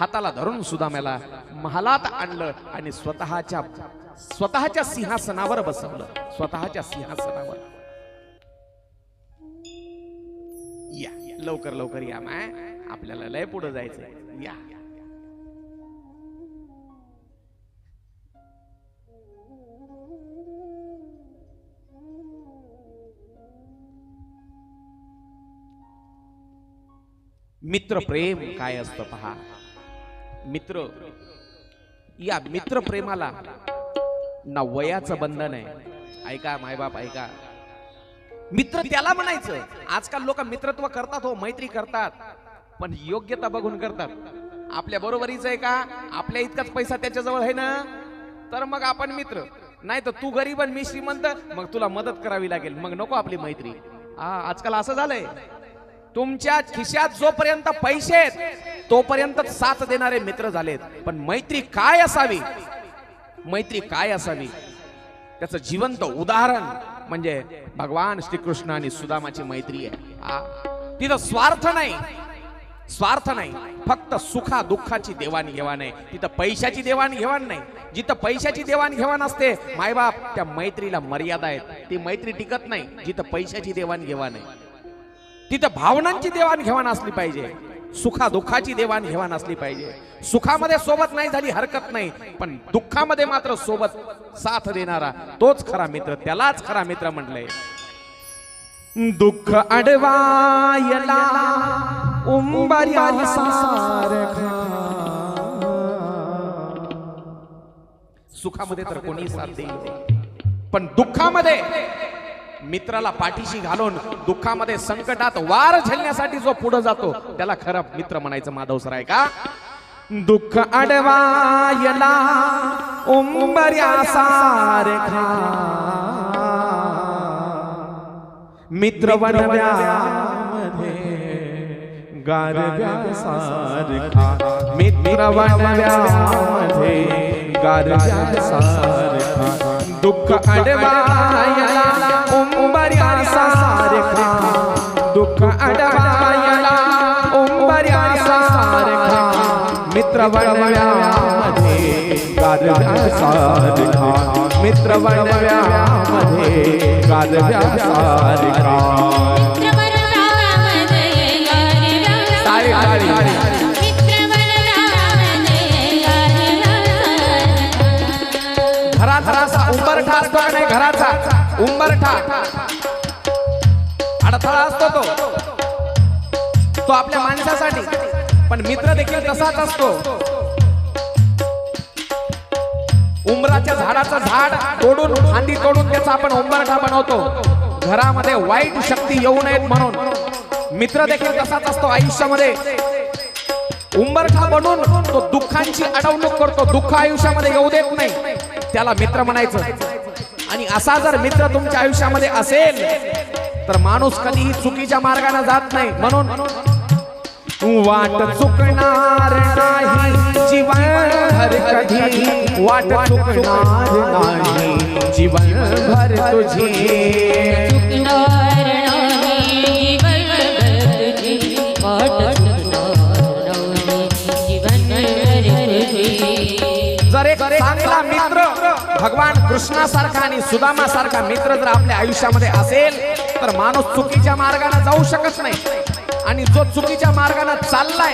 हाताला धरून सुदामाला महालात आणलं आणि स्वतःच्या सिंहासनावर बसवलं. स्वतःच्या सिंहासनावर. या लवकर लवकर या, माय आपल्याला लय पुढे जायचंय. या. मित्र प्रेम काय असतं पहा. मित्र, या मित्र प्रेमाला ना वयाचं बंधन आहे. ऐका मायबाप, ऐका. मित्र त्याला म्हणायचं. आजकाल लोक मित्रत्व करतात, हो मैत्री करतात, पण योग्यता बघून करतात. आपल्या बरोबरीच आहे का? आपल्या इतकाच पैसा त्याच्याजवळ आहे ना, तर मग आपण मित्र. नाही तर तू गरीब आणि मी श्रीमंत, मग तुला मदत करावी लागेल, मग नको आपली मैत्री. आजकाल असं झालंय. तुमच्या खिशात जोपर्यंत पैसे आहेत तोपर्यंत साथ देणारे मित्र झालेत. पण मैत्री काय असावी, मैत्री काय असावी, त्याचं जिवंत उदाहरण म्हणजे भगवान श्रीकृष्ण आणि सुदामाची मैत्री आहे. तिथं स्वार्थ नाही, स्वार्थ नाही, फक्त सुखा दुःखाची देवाणघेवाण आहे. तिथं पैशाची देवाणघेवाण नाही. जिथं पैशाची देवाणघेवाण असते मायबाप, त्या मैत्रीला मर्यादा आहेत. ती मैत्री टिकत नाही जिथं पैशाची देवाणघेवाण आहे. तिथं भावनांची देवाणघेवाण असली पाहिजे, सुखा दुःखाची देवाणघेवाण असली पाहिजे. सुखामध्ये सोबत नाही झाली हरकत नाही, पण दुःखामध्ये मात्र सोबत साथ देणारा तोच खरा मित्र, त्यालाच खरा मित्र म्हटलंय. दुःख अडवायला उंबऱ्या सारखा. सुखामध्ये तर कोणी साथ देईल, पण दुःखामध्ये मित्राला पाठीशी घालून दुःखामध्ये संकटात वार झेलण्यासाठी जो पुढे जातो त्याला खरा मित्र म्हणायचं. माधव सराय का? दुःख अडवायला उंबऱ्या सारखा मित्र वनव्यामध्ये गारव्या सारखा. मित्र वनव्यामध्ये गारव्या सारखा. दुःख अडवायला उंबऱ्या सारखा. दुःख अडवायला उंबऱ्या सारखा. मित्र वनव्यामध्ये गारव्या सारखा. मित्र वनव्यामध्ये गारव्या सारखा. घराचा उंबरठा असतो का नाही? घराचा उंबरठा अडथळा असतो तो आपल्या माणसासाठी, पण मित्र देखील तसाच असतो. उंबराच्या झाडाचं झाड तोडून, फांदी तोडून त्याचा आपण उंबरठा बनवतो, घरामध्ये वाईट शक्ती येऊ नयेत म्हणून. मित्र देखील तसाच असतो. आयुष्यामध्ये उंबरठा बनून तो दुःखांची अडवणूक करतो, दुःख आयुष्यामध्ये येऊ देत नाही, त्याला मित्र म्हणायचं. आणि असा जर मित्र तुमच्या आयुष्यामध्ये असेल तर माणूस कधीही चुकीच्या मार्गाने जात नाही. म्हणून वाट चुकणार नाही जीवनभर कधी, वाट चुकणार नाही जीवनभर तुझी. जर एक चांगला मित्र भगवान कृष्णासारखा आणि सुदामासारखा मित्र जर आपल्या आयुष्यामध्ये असेल तर माणूस चुकीच्या मार्गाने जाऊ शकत नाही. आणि जो चुकीच्या मार्गाने चाललाय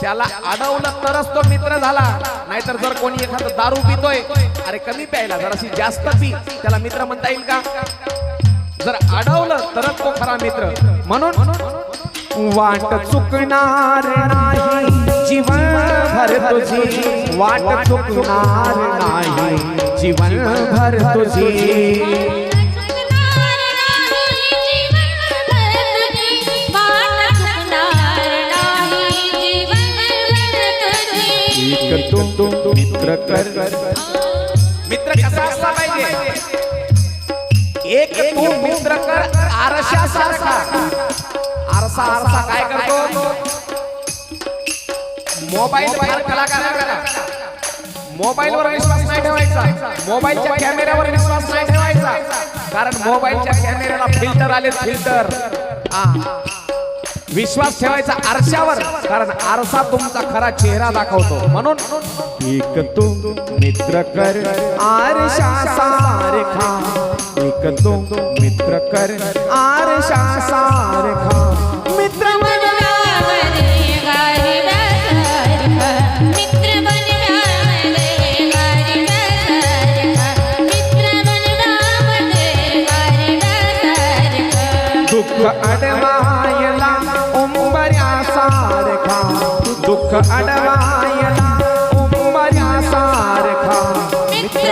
त्याला अडवलं तरच तो मित्र झाला. नाहीतर जर कोणी एखादं दारू पितोय, अरे कमी प्यायला जराशी जास्त पी, त्याला मित्र म्हणता येईल का? जर अडवलं तरच तो खरा मित्र. म्हणून वाट चुकणार नाही जीवनभर तुझी वाट चुकणार नाही, जीवनभर तुझी एक तू मित्र कर. मित्र कसा असला पाहिजे? एक तू मित्र कर आरशासारखा. आरसा आरसा काय करतो? मोबाईल फार कलाकार करा. मोबाईलवर विश्वास नाही ठेवायचा, मोबाईलच्या कॅमेऱ्यावर विश्वास नाही ठेवायचा, कारण मोबाईलच्या कॅमेऱ्याला फिल्टर आले, फिल्टर. विश्वास ठेवायचा आरशावर, कारण आरसा तुमचा खरा चेहरा दाखवतो. म्हणून एक तू मित्र कर आरशासारखा, एक तू मित्र कर आरशासारखा. मित्र दुःख अडवायला उंबऱ्यासारखा, दुःख अडवायला उंबऱ्यासारखा. मित्र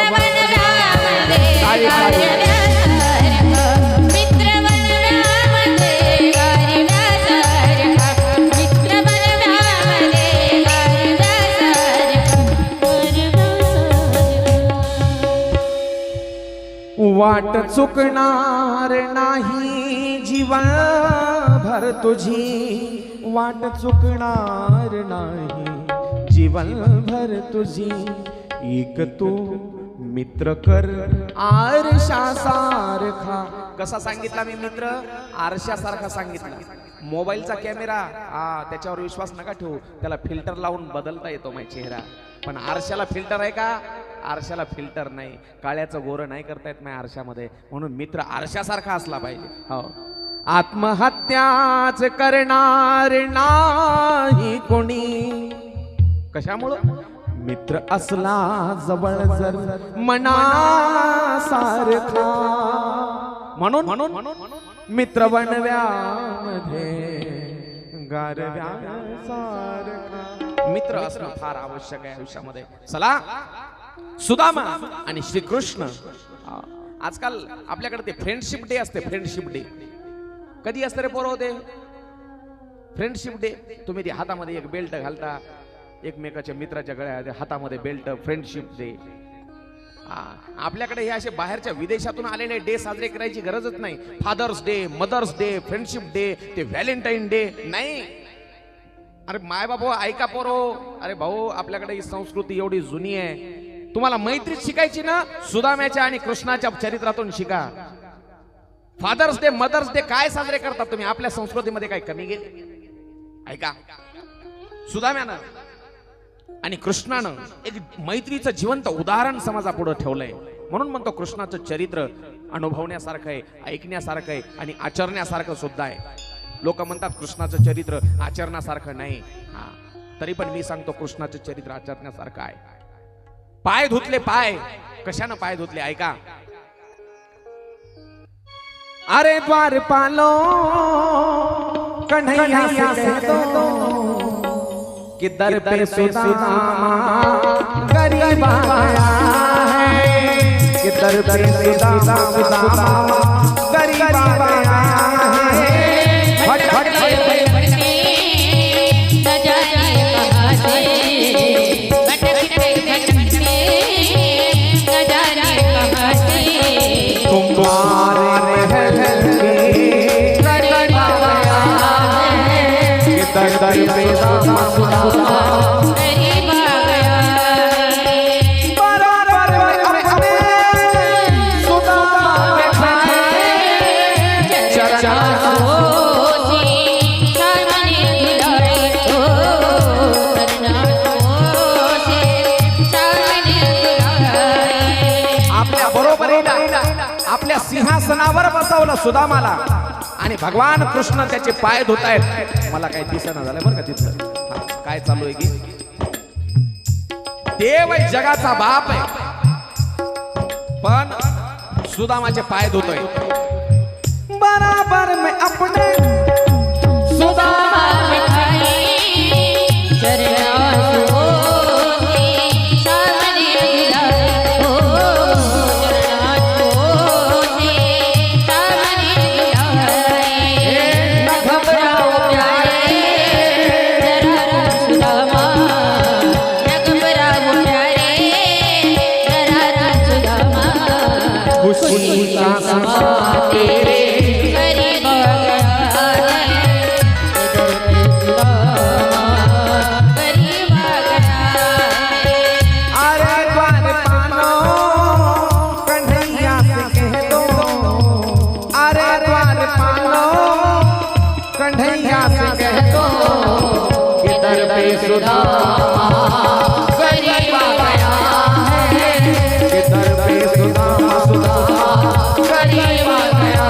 वाट चुकणार नाही, जीवनभर तुझी वाट चुकणार नाही, जीवनभर तुझी. एक तू मित्र कर आरशासारखा. कसा सांगितला मी मित्र? आरशासारखा सांगितला. मोबाईलचा कॅमेरा त्याच्यावर विश्वास नका ठेवू, त्याला फिल्टर लावून बदलता येतो माझा चेहरा. पण आरशाला फिल्टर आहे का? आरशाला फिल्टर नाही, काळ्याचं गोरं नाही करता येत नाही आरशामध्ये. म्हणून मित्र आरशासारखा असला पाहिजे. हो, आत्महत्याच करणार नाही कोणी. कशामुळं? मित्र असला जवळ जर मनासारखा. म्हणून मित्र बनव्यामध्ये गारव्यासारखा. मित्र असणं फार आवश्यक आहे आयुष्यामध्ये. चला, सुदामा आणि श्रीकृष्ण. आजकाल आपल्याकडे ते फ्रेंडशिप डे असते. फ्रेंडशिप डे कधी असतं रे पोरं? ते फ्रेंडशिप डे. तुम्ही ते हातामध्ये एक बेल्ट घालता, एकमेकाच्या मित्राच्या गळ्यात हातामध्ये बेल्ट. Friendship day. आपल्याकडे हे असे बाहेरच्या विदेशातून आलेले डे साजरे करायची गरजच नाही. Father's day, mother's day, friendship day, ते व्हॅलेंटाईन डे नाही. अरे माय बाबा ऐका पोरो. अरे भाऊ, आपल्याकडे ही संस्कृती एवढी जुनी आहे. तुम्हाला मैत्री शिकायची ना, सुदाम्याच्या आणि कृष्णाच्या चरित्रातून शिका. फादर्स डे, मदर्स डे काय साजरे करतात तुम्ही? आपल्या संस्कृतीमध्ये काय कमी गेले? ऐका, सुदाम्यानं आणि कृष्णानं एक मैत्रीचं जिवंत उदाहरण समाजापुढे ठेवलंय. म्हणून म्हणतो कृष्णाचं चरित्र अनुभवण्यासारखं आहे, ऐकण्यासारखं आहे आणि आचरण्यासारखं सुद्धा आहे. लोक म्हणतात कृष्णाचं चरित्र आचरण्यासारखं नाही. तरी पण मी सांगतो कृष्णाचं चरित्र आचरण्यासारखं आहे. पाय धुतले. पाय कशानं पाय धुतले? ऐका. अरे द्वारपालो कन्हैया से दो कि दर पे सुदामा गरीब आया है, कि दर पे सुदामा गरीब आया है. आपल्या सिंहासनावर बसवलं सुदामाला आणि भगवान कृष्ण त्याचे पाय धुतायत. मला काही दिसेना झालं बरं का तिथं काय चालू आहे की देव जगाचा बाप आहे, पण सुदामाचे पाय धुतोय. बराबर में अपने सुदामा पे सुदामा गरीब आ गया है, कि दर पे सुदामा सुदामा गरीब आ गया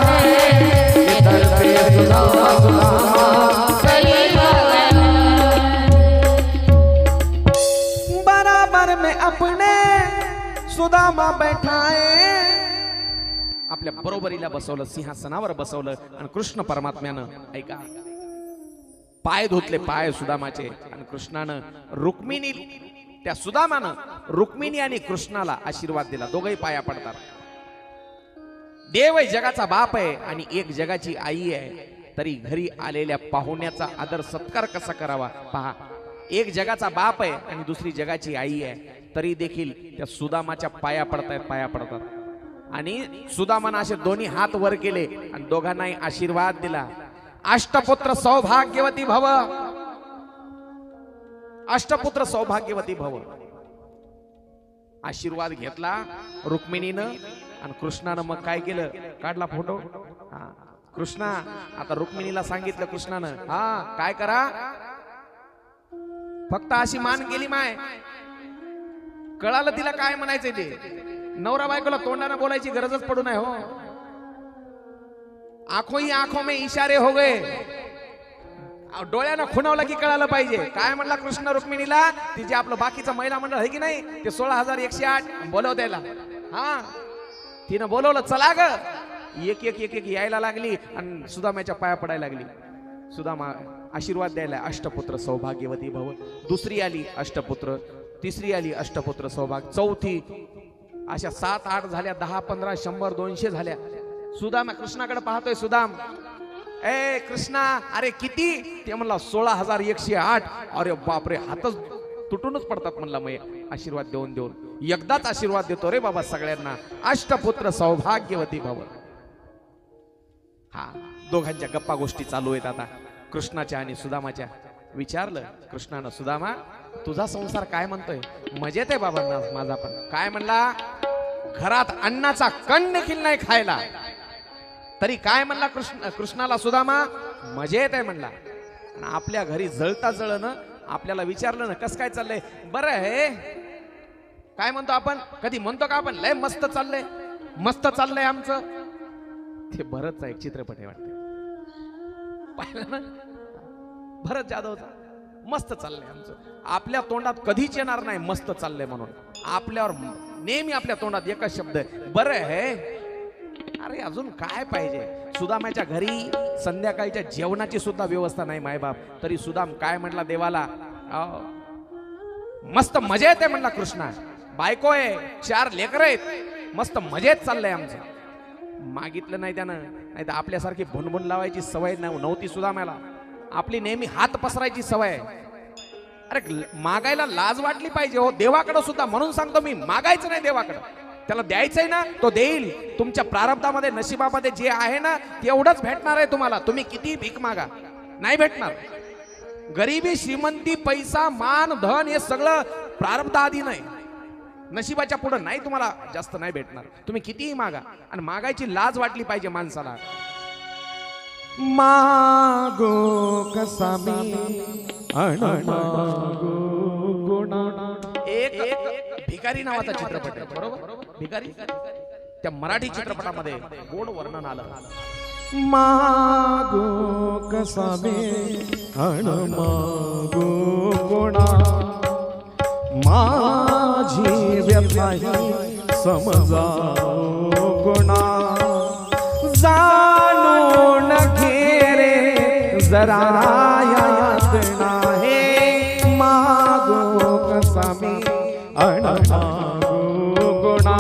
है, कि दर पे सुदामा सुदामा गरीब आ गया है। बराबर में अपने सुदामा बैठाए, आपल्या बरोबरीला बसवलं, सिंहासनावर बसवलं आणि कृष्ण परमात्म्यानं ऐका पाय धुतले, पाय सुदामाचे. आणि कृष्णानं रुक्मिणी, त्या सुदामानं रुक्मिणी आणि कृष्णाला आशीर्वाद दिला. दोघही पाया पडतात. देव आहे, जगाचा बाप आहे आणि एक जगाची आई आहे, तरी घरी आलेल्या पाहुण्याचा आदर सत्कार कसा करावा पहा. एक जगाचा बाप आहे आणि दुसरी जगाची आई आहे, तरी देखील त्या सुदामाच्या पाया पडतायत, पाया पडतात. आणि सुदामानं असे दोन्ही हात वर केले आणि दोघांनाही आशीर्वाद दिला. अष्टपुत्र सौभाग्यवती भव, अष्टपुत्र सौभाग्यवती भव. आशीर्वाद घेतला रुक्मिणीनं आणि कृष्णानं मग काय केलं, काढला फोटो. हा कृष्णा, आता रुक्मिणीला सांगितलं कृष्णानं, हा काय करा, फक्त अशी मान केली माय, कळालं तिला काय म्हणायचंय ते. नवरा बायकोला तोंडाने बोलायची गरजच पडू नये हो. आंखों ही आंखों में इशारे हो गए, डोळ्यानं खुणावलं की कळालं पाहिजे. काय म्हणला कृष्ण रुक्मिणीला, तिचे आपलं बाकीचं महिला मंडळ आहे की नाही ते 16,108 बोलव द्यायला. हा तिनं बोलवलं, चला ग. एक एक एक एक यायला लागली आणि सुदामाच्या पाया पडायला लागली. सुदामा आशीर्वाद द्यायला, अष्टपुत्र सौभाग्यवती भव. दुसरी आली अष्टपुत्र, तिसरी आली अष्टपुत्र सौभाग्य, चौथी, अशा 7, 8 झाल्या, 10, 15, 100, 200 झाल्या. सुदाम कृष्णाकडे पाहतोय. सुदाम, ए कृष्णा, अरे किती? ते म्हणला 16,108. अरे बापरे, हातच तुटूनच पडतात म्हणला. मग आशीर्वाद देऊन देऊन एकदाच आशीर्वाद देतो रे बाबा सगळ्यांना, अष्टपुत्र सौभाग्यवती भव. हा दोघांच्या गप्पा गोष्टी चालू आहेत आता कृष्णाच्या आणि सुदामाच्या. विचारलं कृष्णानं, सुदामा तुझा संसार काय म्हणतोय? मजेत आहे बाबा माझा पण. काय म्हणला, घरात अन्नाचा कण देखील नाही खायला, तरी काय म्हणला कृष्णाला सुदामा, मजेत आहे म्हणला. आपल्या घरी जळता जळणं, आपल्याला विचारलं ना कसं काय चाललंय, बरं आहे काय म्हणतो आपण, कधी म्हणतो का आपण लय मस्त चाललंय, मस्त चाललंय आमचं? ते भरतचा एक चित्रपट आहे वाटतं, पाहिलं ना, भरत जाधवचा. मस्त चाललंय आमचं. आपल्या तोंडात कधीच येणार नाही मस्त चाललंय म्हणून. आपल्यावर नेहमी आपल्या तोंडात एकच शब्द आहे, बरं आहे. अरे अजून काय पाहिजे? सुदामाच्या घरी संध्याकाळच्या जेवणाची सुद्धा व्यवस्था नाही मायबाप, तरी सुदाम काय म्हणला देवाला, मस्त मजेत आहे म्हणला कृष्णा. बायको आहे, 4 लेकरं आहेत, मस्त मजेत चाललंय आमचं. मागितलं नाही त्यानं, नाही तर आपल्यासारखी भुनभुन लावायची सवय नव्हती सुदामाला. आपली नेहमी हात पसरायची सवय. अरे मागायला लाज वाटली पाहिजे हो देवाकडे सुद्धा. म्हणून सांगतो मी, मागायचं नाही देवाकडे, त्याला द्यायचंय ना तो देईल. तुमच्या प्रारब्धामध्ये नशिबामध्ये जे आहे ना तेवढंच भेटणार आहे तुम्हाला. तुम्ही किती भीक मागा नाही भेटणार. गरिबी, श्रीमंती, पैसा, मान, धन हे सगळं प्रारब्ध आधी नाही, नशिबाच्या पुढे नाही, तुम्हाला जास्त नाही भेटणार. तुम्ही कितीही मागा. आणि मागायची लाज वाटली पाहिजे माणसाला. मागो कसा मी अण मागो गुणा. एक भिकारी नावाचा चित्रपट आहे, बरोबर? भिकारी, त्या मराठी चित्रपटामध्ये गोड वर्णन आलं. मागो कसा मी अण मागो गुणा, माझी व्यथाही समजाओ गुणा, जाणून घे रे जरा यातना हे, मागो कसा मी अण मागो गुणा.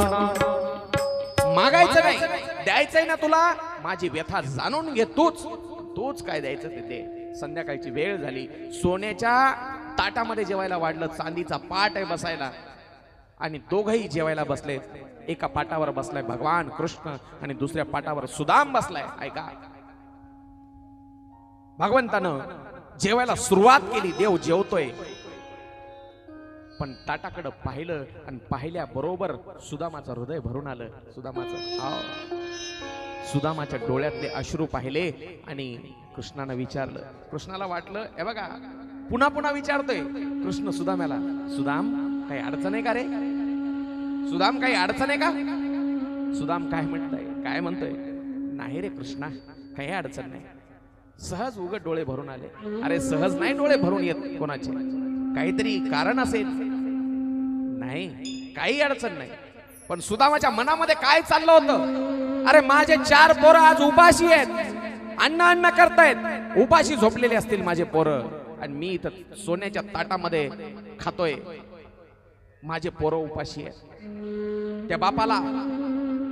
मागायचं नाही, द्यायचंय ना तुला, माझी व्यथा जाणून घे. तूच काय द्यायचं ते दे. संध्याकाळची वेळ झाली, सोन्याच्या ताटामध्ये जेवायला वाढलं, चांदीचा पाट आहे बसायला, आणि दोघही जेवायला बसले. एका पाटावर बसलाय भगवान कृष्ण आणि दुसऱ्या पाटावर सुदाम बसलाय. ऐका, भगवंतानं जेवायला सुरुवात केली, देव जेवतोय, पण ताटाकडे पाहिलं आणि पाहिल्या बरोबर सुदामाचं हृदय भरून आलं. सुदामाच्या डोळ्यातले अश्रू पाहिले आणि कृष्णानं विचारलं. कृष्णाला वाटलं, हे बघा पुन्हा पुन्हा विचारतोय कृष्ण सुदाम्याला, सुदाम काही अडचण आहे का रे? सुदाम काही अडचण आहे का? सुदाम काय म्हणतोय, नाही रे कृष्णा, काही अडचण नाही. सहज उघड डोळे भरून आले. अरे सहज नाही डोळे भरून येत कोणाचे, काहीतरी कारण असेल. नाही काही अडचण नाही. पण सुदामाच्या मनामध्ये काय चाललं होतं, अरे माझे 4 पोरं आज उपाशी आहेत, अन्न करतायत, उपाशी झोपलेले असतील माझे पोरं, आणि मी इथं सोन्याच्या ताटामध्ये खातोय, माझे पोरं उपाशी आहेत. त्या बापाला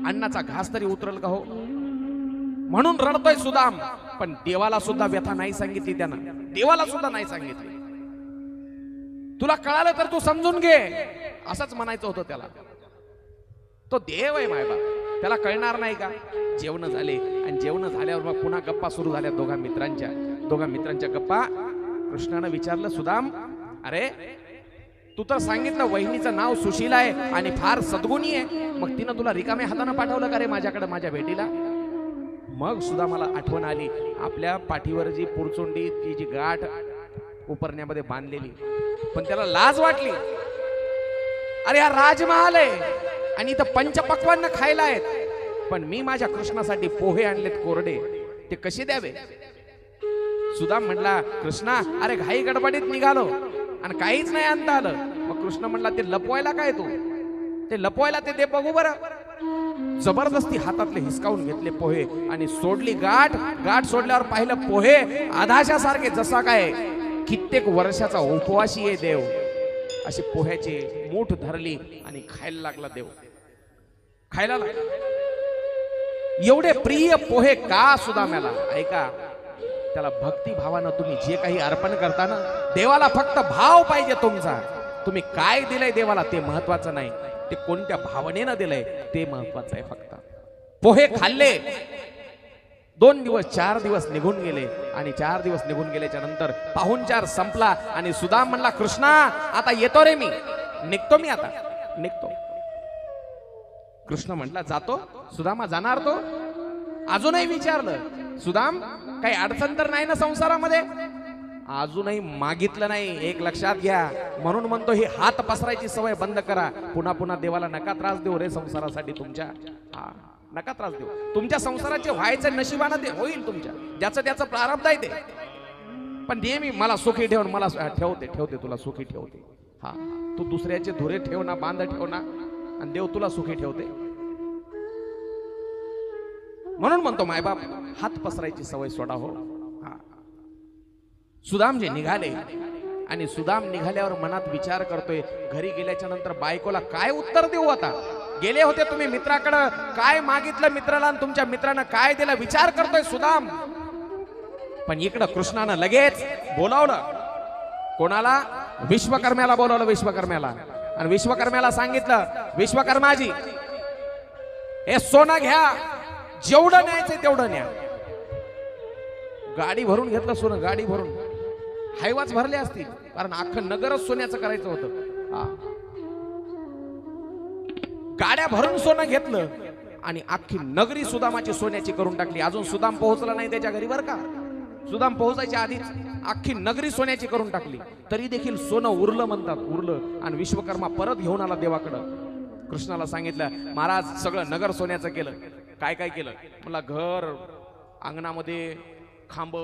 अन्नाचा घास तरी उतरल का हो, म्हणून रडतोय सुदाम. पण देवाला सुद्धा व्यथा नाही सांगितली त्यानं, देवाला सुद्धा नाही सांगितली. तुला कळालं तर तू समजून घे, असंच म्हणायचं होतं त्याला. तो देव आहे मायबाप, त्याला कळणार नाही का? जेवण झाले, आणि जेवण झाल्यावर मग पुन्हा गप्पा सुरू झाल्या दोघा मित्रांच्या गप्पा. कृष्णानं विचारलं, सुदाम अरे तू तर सांगितलं वहिनीचं नाव सुशीला आहे आणि फार सद्गुणी आहे, मग तिनं तुला रिकाम्या हातानं पाठवलं का रे माझ्याकडे माझ्या भेटीला? मग सुदामाला आठवण आली, आपल्या पाठीवर जी पुरचोंडी ती जी गाठ उपरण्यामध्ये बांधलेली, पण त्याला लाज वाटली. अरे हा राजमहाल आहे आणि इथं पंचपक्वान्न खायला आहेत, पण मी माझ्या कृष्णासाठी पोहे आणलेत कोरडे, ते कसे द्यावे? सुदाम म्हणला, कृष्णा अरे घाई गडबडीत निघालो आणि काहीच नाही आणता आलं. मग कृष्ण म्हणला, ते लपवायला काय तू, ते लपवायला ते दे बघू बरं. जबरदस्ती हातातले हिसकावून घेतले पोहे आणि सोडली गाठ. गाठ सोडल्यावर पाहिलं पोहे आधाशा सारखे, जसा काय कित्येक वर्षाचा उपवासी आहे देव. अशी पोह्याची मूठ धरली आणि खायला लागला देव, खायला लागला. एवढे प्रिय पोहे का सुदाम्याला? ऐका, त्याला भक्ती भावानं तुम्ही जे काही अर्पण करता ना, देवाला फक्त भाव पाहिजे तुमचा. तुम्ही काय दिलंय देवाला ते महत्वाचं नाही, ते कोणत्या भावनेनं दिलंय ते महत्वाचं आहे. फक्त पोहे खाल्ले, 2 दिवस 4 दिवस निघून गेले, आणि 4 दिवस निघून गेल्याच्या नंतर पाहुणचार संपला आणि सुदाम म्हणला, कृष्णा आता येतो रे, मी निघतो, मी आता निघतो. कृष्ण म्हटला, जातो? सुदामा जाणार तो? अजूनही विचारलं, सुदाम काही अडचण तर नाही ना संसारामध्ये? अजूनही मागितलं नाही. एक लक्षात घ्या, म्हणून म्हणतो ही हात पसरायची सवय बंद करा. पुन्हा पुन्हा देवाला नका त्रास देऊ रे संसारासाठी तुमच्या. हा नका त्रास देऊ. तुमच्या संसाराचे व्हायचं नशिबानं ते होईल, तुमच्या ज्याचं त्याचं प्रारब्ध आहे ते. पण नेहमी मला सुखी ठेवून, मला ठेवते तुला सुखी ठेवते. हा तू दुसऱ्याचे धुरे ठेव ना, बांध ठेव ना, आणि देव तुला सुखी ठेवते. म्हणून म्हणतो मायबाप, हात पसरायची सवय सोडा हो. सुदाम जे निघाले, आणि सुदाम निघाल्यावर मनात विचार करतोय, घरी गेल्याच्या नंतर बायकोला काय उत्तर देऊ? आता गेले होते तुम्ही मित्राकडे, काय मागितलं मित्राला आणि तुमच्या मित्रानं काय दिलं, विचार करतोय सुदाम. पण इकडं कृष्णानं लगेच बोलावलं. कोणाला? विश्वकर्म्याला बोलावलं, विश्वकर्म्याला. आणि विश्वकर्म्याला सांगितलं, विश्वकर्माजी हे सोनं घ्या, जेवढं न्यायचंय तेवढं न्या. गाडी भरून घेतलं सोनं, गाडी भरून. हायवाच भरले असतील, कारण अख्खं नगरच सोन्याचं करायचं होतं. गाड्या भरून सोनं घेतलं आणि अख्खी नगरी सुदामाची सोन्याची करून टाकली. अजून सुदाम पोहोचला नाही त्याच्या घरी बरं का. सुदाम पोहोचायच्या आधीच अख्खी नगरी सोन्याची करून टाकली. तरी देखील सोनं उरलं म्हणतात, उरलं. आणि विश्वकर्मा परत घेऊन आला देवाकडं. कृष्णाला सांगितलं, महाराज सगळं नगर सोन्याचं केलं. काय काय केलं? मला घर, अंगणामध्ये खांब,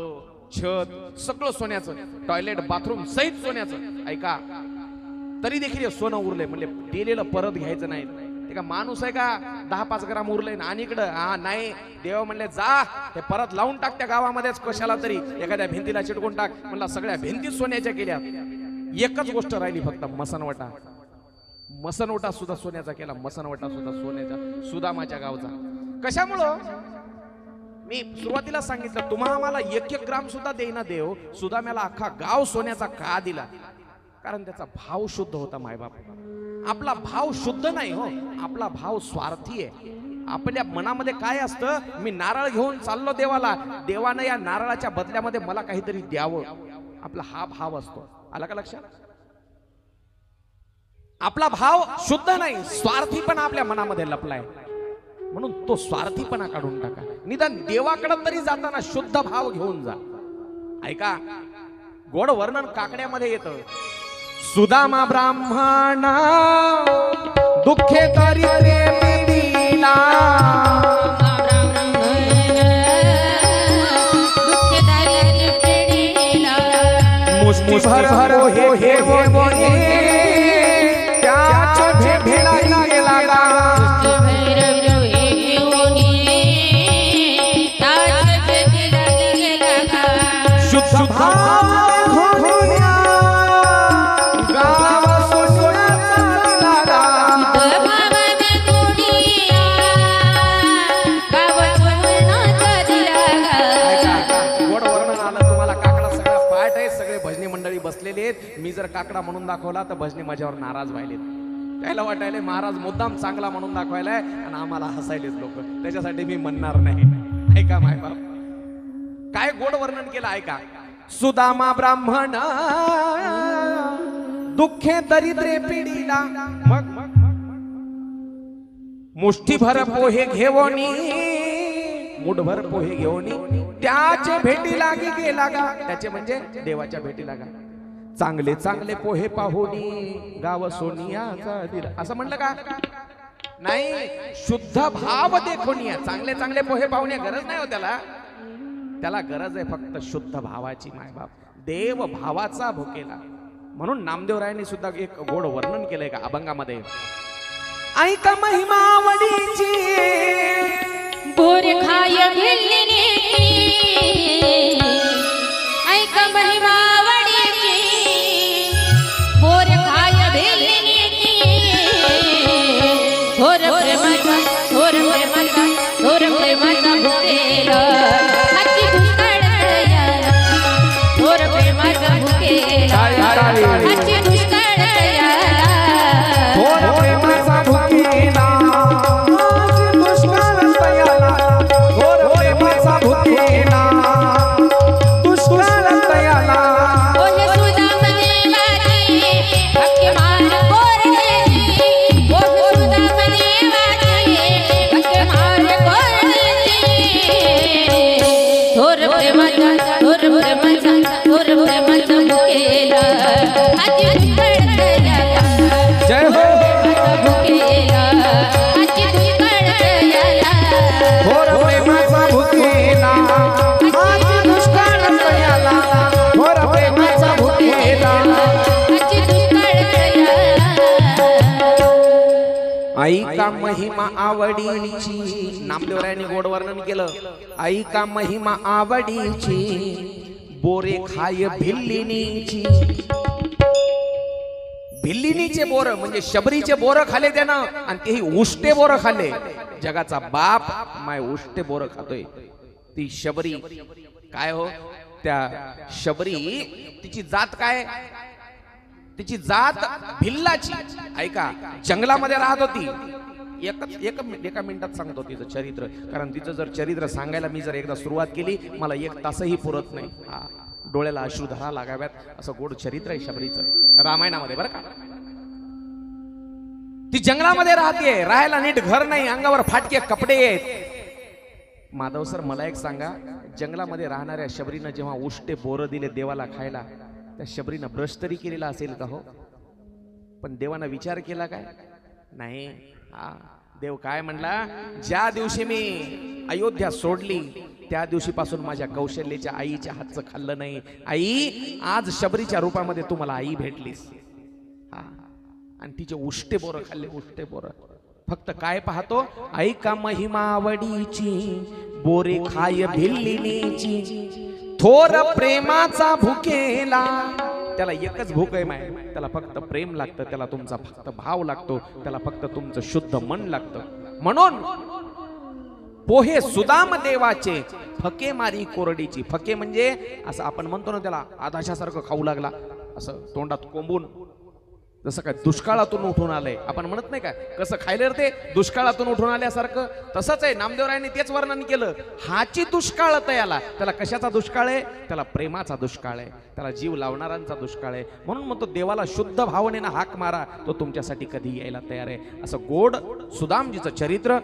छत सगळं सोन्याचं, टॉयलेट बाथरूम सहित सोन्याचं. ऐका, तरी देखील सोनं उरलंय. म्हणजे दिलेलं परत घ्यायचं नाही. ते का माणूस आहे का 10-5 ग्राम उरलंय आणि इकडं नाही. देव म्हणले, जा हे परत लावून टाक त्या गावामध्येच, कशाला तरी एखाद्या भिंतीला चिटकून टाक. म्हणला सगळ्या भिंती सोन्याच्या केल्या, एकच गोष्ट राहिली फक्त, मसनवटा. मसनवटा सुद्धा सोन्याचा केला, मसनवटा सुद्धा सोन्याचा, सुदामाच्या गावचा. कशामुळं? मी सुरुवातीला सांगितलं, तुम्हा आम्हाला 1-1 ग्राम सुद्धा देईना देव, सुदाम्याला अख्खा गाव सोन्याचा का दिला? कारण त्याचा भाव शुद्ध होता मायबाप. आपला भाव शुद्ध नाही हो, आपला भाव स्वार्थी आहे. आपल्या मनामध्ये काय असतं, मी नारळ घेऊन चाललो देवाला, देवानं या नारळाच्या बदल्यामध्ये मला काहीतरी द्यावं, आपला हा भाव असतो. आला का लक्षात? आपला भाव शुद्ध नाही, स्वार्थी पण आपल्या मनामध्ये लपलाय. म्हणून तो स्वार्थीपणा काढून टाका. निदान देवाकडे तरी जाताना शुद्ध भाव घेऊन जा. ऐका, गोड वर्णन काकड्यामध्ये येतं. सुदामा ब्राह्मण दुःखे दरिद्रे पीडिला, मुष्टी भर हे बोले त्याच भेला गेला गा. शुद्ध भाव घोड्या गाव सोन्याचा लागा. गोड वर्णन आलं तुम्हाला. काकडा सगळा पाठ आहे, सगळे भजनी मंडळी बसलेले आहेत. मी जर काकडा म्हणून दाखवला तर भजनी माझ्यावर नाराज व्हायले. त्याला वाटायले महाराज मुद्दाम चांगला म्हणून दाखवायलाय आणि आम्हाला हसायलेच लोक. त्याच्यासाठी मी म्हणणार नाही. ऐका माय बाप, काय गोड वर्णन केलं ऐका. सुदामा ब्राह्मण दुःखे दरिद्रे पीडिला, मग मुष्टीभर पोहे घेवोनी, मुठभर पोहे घेवोनी त्याचे भेटी लागी गेला गा. त्याचे म्हणजे देवाच्या भेटी लागा. चांगले चांगले पोहे पाहुनी गाव सोनियाचा दिला, असं म्हणलं का नाही. शुद्ध भाव देखोनिया. चांगले चांगले पोहे पाहुण्या गरज नाही हो त्याला. त्याला गरज आहे फक्त शुद्ध भावाची. मायबाप देव भावाचा भुकेला. म्हणून नामदेवरायांनी सुद्धा एक गोड वर्णन केलंय का अभंगामध्ये. ऐका महिमावडीची बोर खाय भिल्लीने, ऐका महिमावडीची बोर खाय भिल्लीने. थोर प्रेमाचा थोर प्रेमाचा थोर प्रेमाचा भुकेला, हाची दुष्काळ तयाला. थोर प्रेमाचा भुकेला, हाची दुष्काळ तयाला. थोर प्रेमाचा भुकेला, हाची दुष्काळ तयाला. थोर प्रेमाचा भुकेला, दुष्काळ तयाला. ओहे सुदाम देवाची भक्ती मान कोरण्याची. ओहे सुदाम देवाची भक्ती मान कोरण्याची. थोर प्रेमाचा थोर प्रेमाचा थोर प्रेमाचा भुकेला, हाची दुष्काळ तयाला. जय हो. भुकेला, हाची दुष्काळ तयाला. थोर प्रेमाचा भुकेला, हाची दुष्काळ तयाला. थोर प्रेमाचा भुकेला. हाची दुष्काळ तयाला. ऐका महिमा आवडीची. नामदेवरायांनी गोड वर्णन केलं. ऐका महिमा आवडीची बोरे खाय भिल्लिनीची. भिल्लिनीचे बोर म्हणजे शबरीचे बोर खाले त्यानं, आणि तेही उष्टे बोर खाल्ले. जगाचा बाप माय उष्टे बोर खातोय. ती शबरी काय हो, त्या शबरी तिची जात काय, तिची जात भिल्लाची. ऐका, जंगलामध्ये राहत होती. एका मिनिटात सांगतो तिचं चरित्र, कारण तिचं जर चरित्र सांगायला मी जर एकदा सुरुवात केली मला 1 तासही पुरत नाही. डोळ्याला अश्रुधारा लागाव्यात असं गोड चरित्र आहे शबरीचं रामायणामध्ये बरं का. ती जंगलामध्ये राहते, राहायला नीट घर नाही, अंगावर फाटके कपडे आहेत. माधव सर मला एक सांगा, जंगलामध्ये राहणाऱ्या शबरीनं जेव्हा उष्टे बोर दिले देवाला खायला, त्या शबरीनं ब्रश तरी केलेला असेल का हो? पण देवानं विचार केला काय? नाही. देव काय म्हणला, ज्या दिवशी मी अयोध्या सोडली त्या दिवशीपासून माझ्या कौशल्याच्या आईच्या हातचं खाल्लं नाही. आई, आज शबरीच्या रूपामध्ये तू मला आई भेटलीस. आणि तिचे उष्टे बोर खाल्ले, उष्टे बोर. फक्त काय पाहतो, ऐका महिमावडीची बोरे खाय भिल्लिनीची. थोर प्रेमाचा भुकेला. त्याला एकच भूक आहे माय, त्याला फक्त प्रेम लागतं, त्याला तुमचा फक्त भाव लागतो, त्याला फक्त तुमचं शुद्ध मन लागतं. म्हणून पोहे सुदाम देवाचे फके मारी कोरडीची. फके म्हणजे असं आपण म्हणतो ना, त्याला आधाशासारखं खाऊ लागला, असं तोंडात कोंबून, जसं काय दुष्काळातून उठून आलंय. आपण म्हणत नाही काय, कसं खायला ते दुष्काळातून उठून आल्यासारखं, तसंच आहे. नामदेवरायांनी तेच वर्णन केलं. हाची दुष्काळ तयाला. त्याला कशाचा दुष्काळ आहे? त्याला प्रेमाचा दुष्काळ आहे, त्याला जीव लावणाऱ्यांचा दुष्काळ आहे. म्हणून म्हणतो देवाला शुद्ध भावनेनं हाक मारा, तो तुमच्यासाठी कधी यायला तयार आहे. असं गोड सुदामजीचं चरित्र